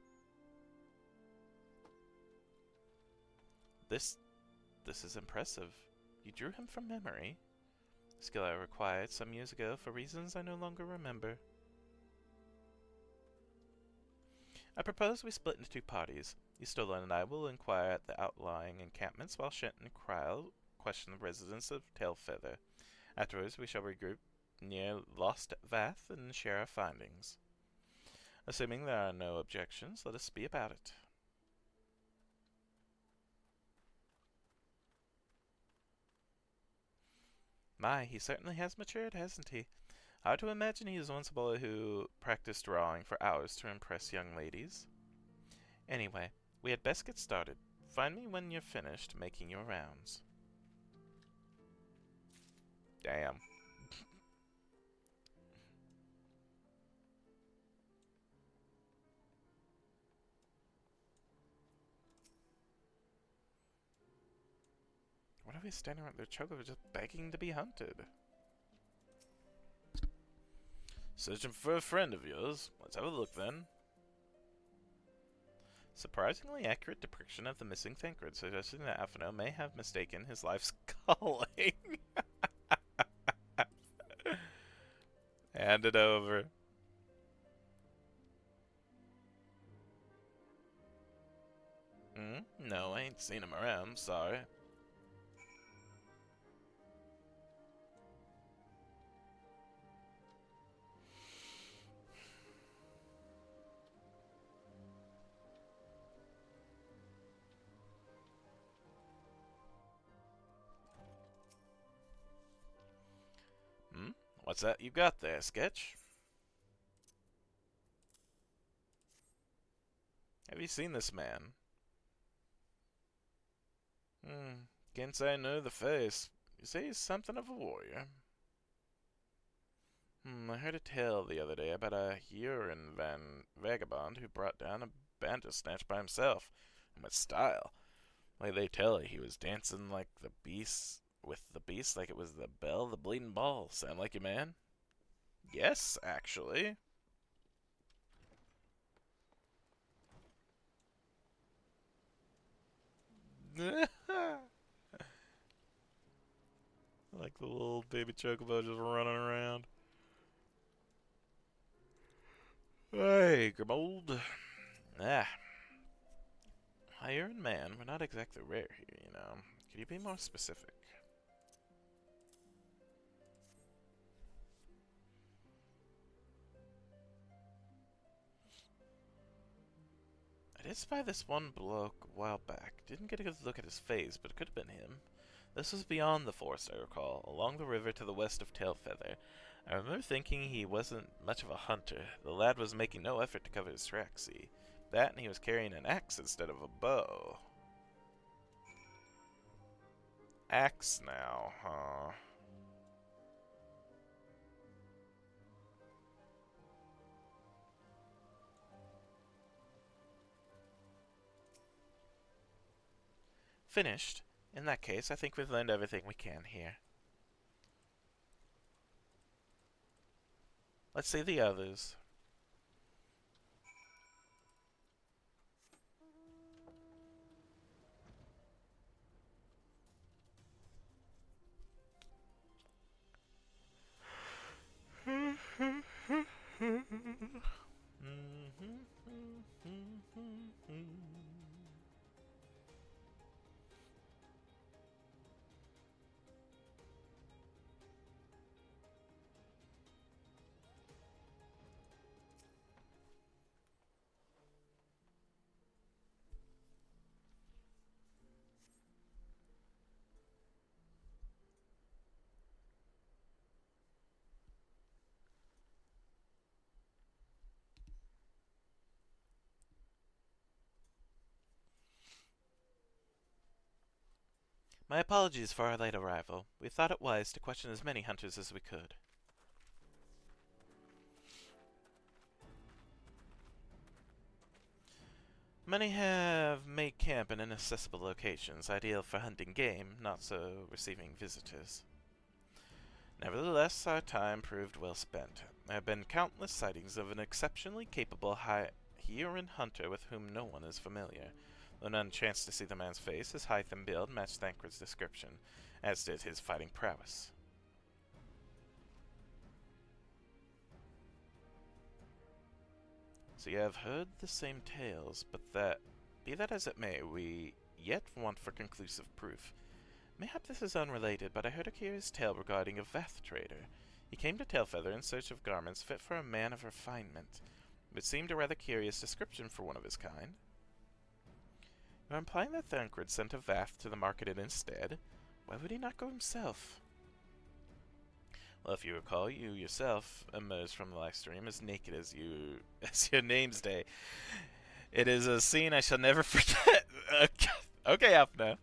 This is impressive. You drew him from memory. A skill I acquired some years ago for reasons I no longer remember. I propose we split into two parties. Stolan and I will inquire at the outlying encampments, while Shent and Kryl question the residents of Tailfeather. Afterwards, we shall regroup near Lost Vath and share our findings. Assuming there are no objections, let us be about it. My, he certainly has matured, hasn't he? Hard to imagine he was once a boy who practiced drawing for hours to impress young ladies. Anyway, we had best get started. Find me when you're finished making your rounds. Damn. What are we standing around their choker just begging to be hunted? Searching for a friend of yours. Let's have a look then. Surprisingly accurate depiction of the missing Thancred, suggesting that Aphino may have mistaken his life's calling. Hand it over. No, I ain't seen him around, sorry. What's that you got there, Sketch? Have you seen this man? Can't say I know the face. You say he's something of a warrior. I heard a tale the other day about a Huron vagabond who brought down a bandersnatch by himself, and with style. Like they tell he was dancing like the beast, with the beast like it was the bell, the bleeding ball. Sound like you, man? Yes, actually. Like the little baby chocobo just running around. Hey, Grimold. Iron Man, we're not exactly rare here, you know. Could you be more specific? I did spy this one bloke a while back. Didn't get a good look at his face, but it could have been him. This was beyond the forest, I recall, along the river to the west of Tailfeather. I remember thinking he wasn't much of a hunter. The lad was making no effort to cover his tracks, see. That and he was carrying an axe instead of a bow. Axe now, huh? Finished. In that case, I think we've learned everything we can here. Let's see the others. My apologies for our late arrival. We thought it wise to question as many hunters as we could. Many have made camp in inaccessible locations, ideal for hunting game, not so receiving visitors. Nevertheless, our time proved well spent. There have been countless sightings of an exceptionally capable Hieran hunter with whom no one is familiar. Though none chanced to see the man's face, his height and build matched Thancred's description, as did his fighting prowess. So you have heard the same tales, but be that as it may, we yet want for conclusive proof. Mayhap this is unrelated, but I heard a curious tale regarding a Vath trader. He came to Tailfeather in search of garments fit for a man of refinement. It seemed a rather curious description for one of his kind. You're implying that Thancred sent a Vath to the market instead? Why would he not go himself? Well, if you recall, you yourself emerged from the live stream as naked as your name's day. It is a scene I shall never forget. Okay, Afna.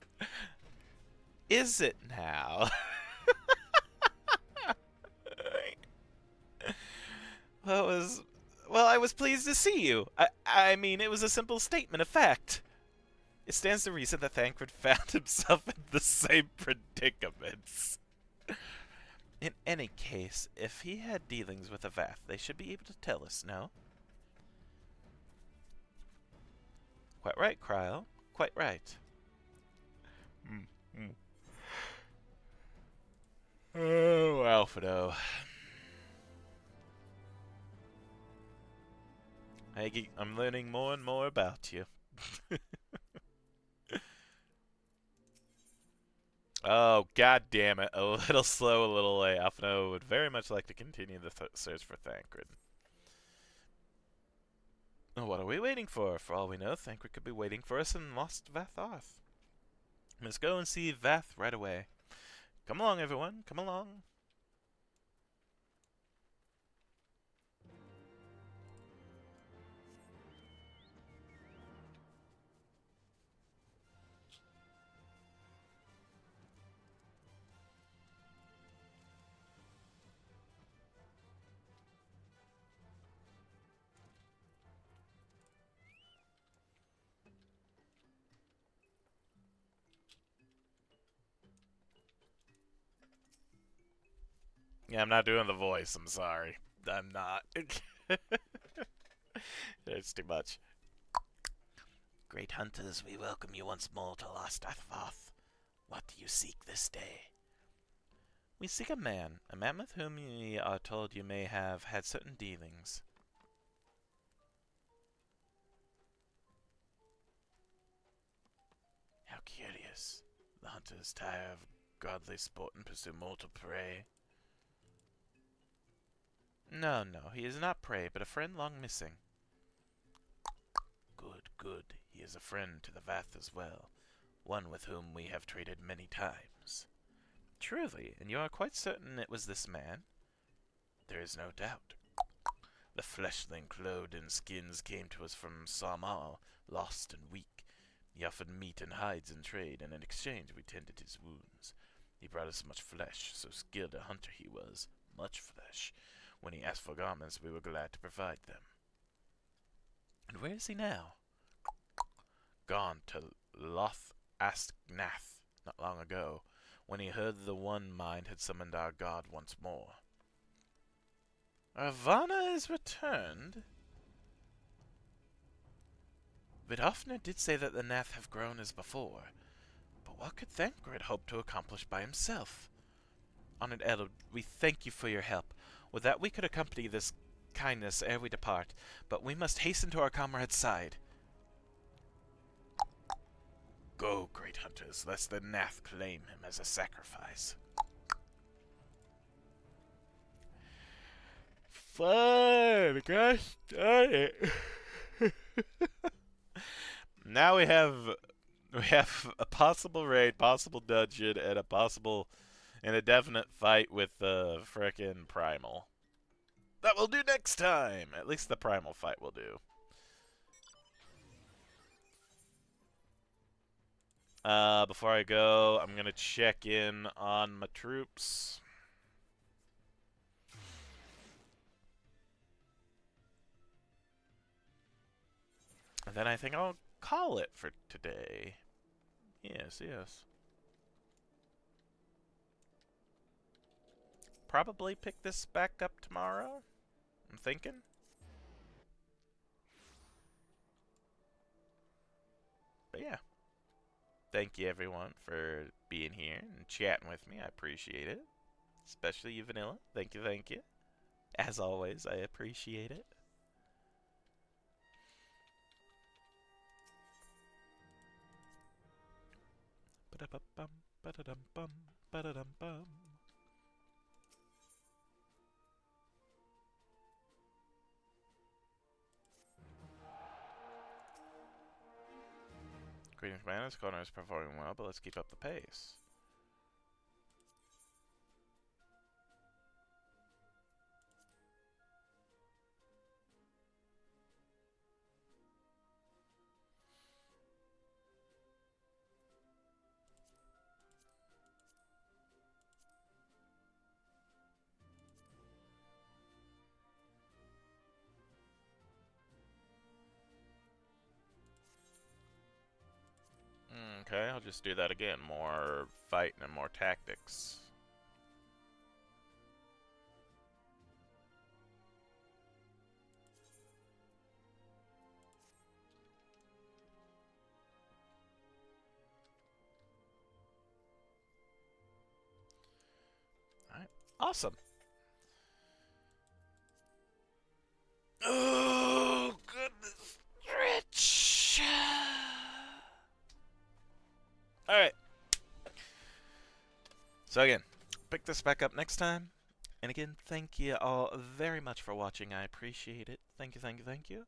Is it now? Well, I was pleased to see you. I mean, it was a simple statement of fact. It stands to reason that Thancred found himself in the same predicaments. In any case, if he had dealings with a Vath, they should be able to tell us, no? Quite right, Kryl. Quite right. Oh, Alphado. I'm learning more and more about you. Oh, god damn it. A little slow, a little late. Alphino would very much like to continue the search for Thancred. What are we waiting for? For all we know, Thancred could be waiting for us in Lost Vatharth. Let's go and see Vath right away. Come along, everyone. Come along. Yeah, I'm not doing the voice. I'm sorry. I'm not. It's too much. Great hunters, we welcome you once more to Lost Vatharth. What do you seek this day? We seek a man with whom we are told you may have had certain dealings. How curious. The hunters tire of godly sport and pursue mortal prey. No, he is not prey, but a friend long missing. Good. He is a friend to the Vath as well, one with whom we have traded many times. Truly, and you are quite certain it was this man? There is no doubt. The fleshling clothed in skins came to us from Samal, lost and weak. He offered meat and hides in trade, and in exchange we tended his wounds. He brought us much flesh, so skilled a hunter he was, much flesh. When he asked for garments, we were glad to provide them. And where is he now? Gone to Loth Asknath not long ago, when he heard the One Mind had summoned our god once more. Ravana is returned? Vidofner did say that the Nath have grown as before, but what could Thancred hope to accomplish by himself? Honored Elder, we thank you for your help. With that we could accompany this kindness ere we depart, but we must hasten to our comrade's side. Go, great hunters, lest the Nath claim him as a sacrifice. Fine, gosh darn it. Now we have a possible raid, possible dungeon, and a definite fight with the frickin' Primal. That will do next time! At least the Primal fight will do. Before I go, I'm gonna check in on my troops. And then I think I'll call it for today. Yes, yes. Probably pick this back up tomorrow, I'm thinking. But yeah. Thank you everyone for being here and chatting with me. I appreciate it. Especially you, Vanilla. Thank you, thank you. As always, I appreciate it. Ba-da-ba-bum, ba-da-dum-bum, ba-da-dum-bum. Greetings, man. This corner is performing well, but let's keep up the pace. Okay, I'll just do that again. More fighting and more tactics. Alright, awesome. Oh, goodness. Rich. Alright. So again, pick this back up next time. And again, thank you all very much for watching. I appreciate it. Thank you, thank you, thank you.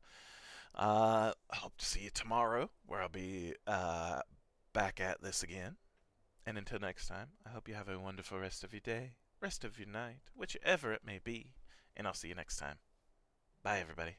Hope to see you tomorrow, where I'll be back at this again. And until next time, I hope you have a wonderful rest of your day, rest of your night, whichever it may be. And I'll see you next time. Bye, everybody.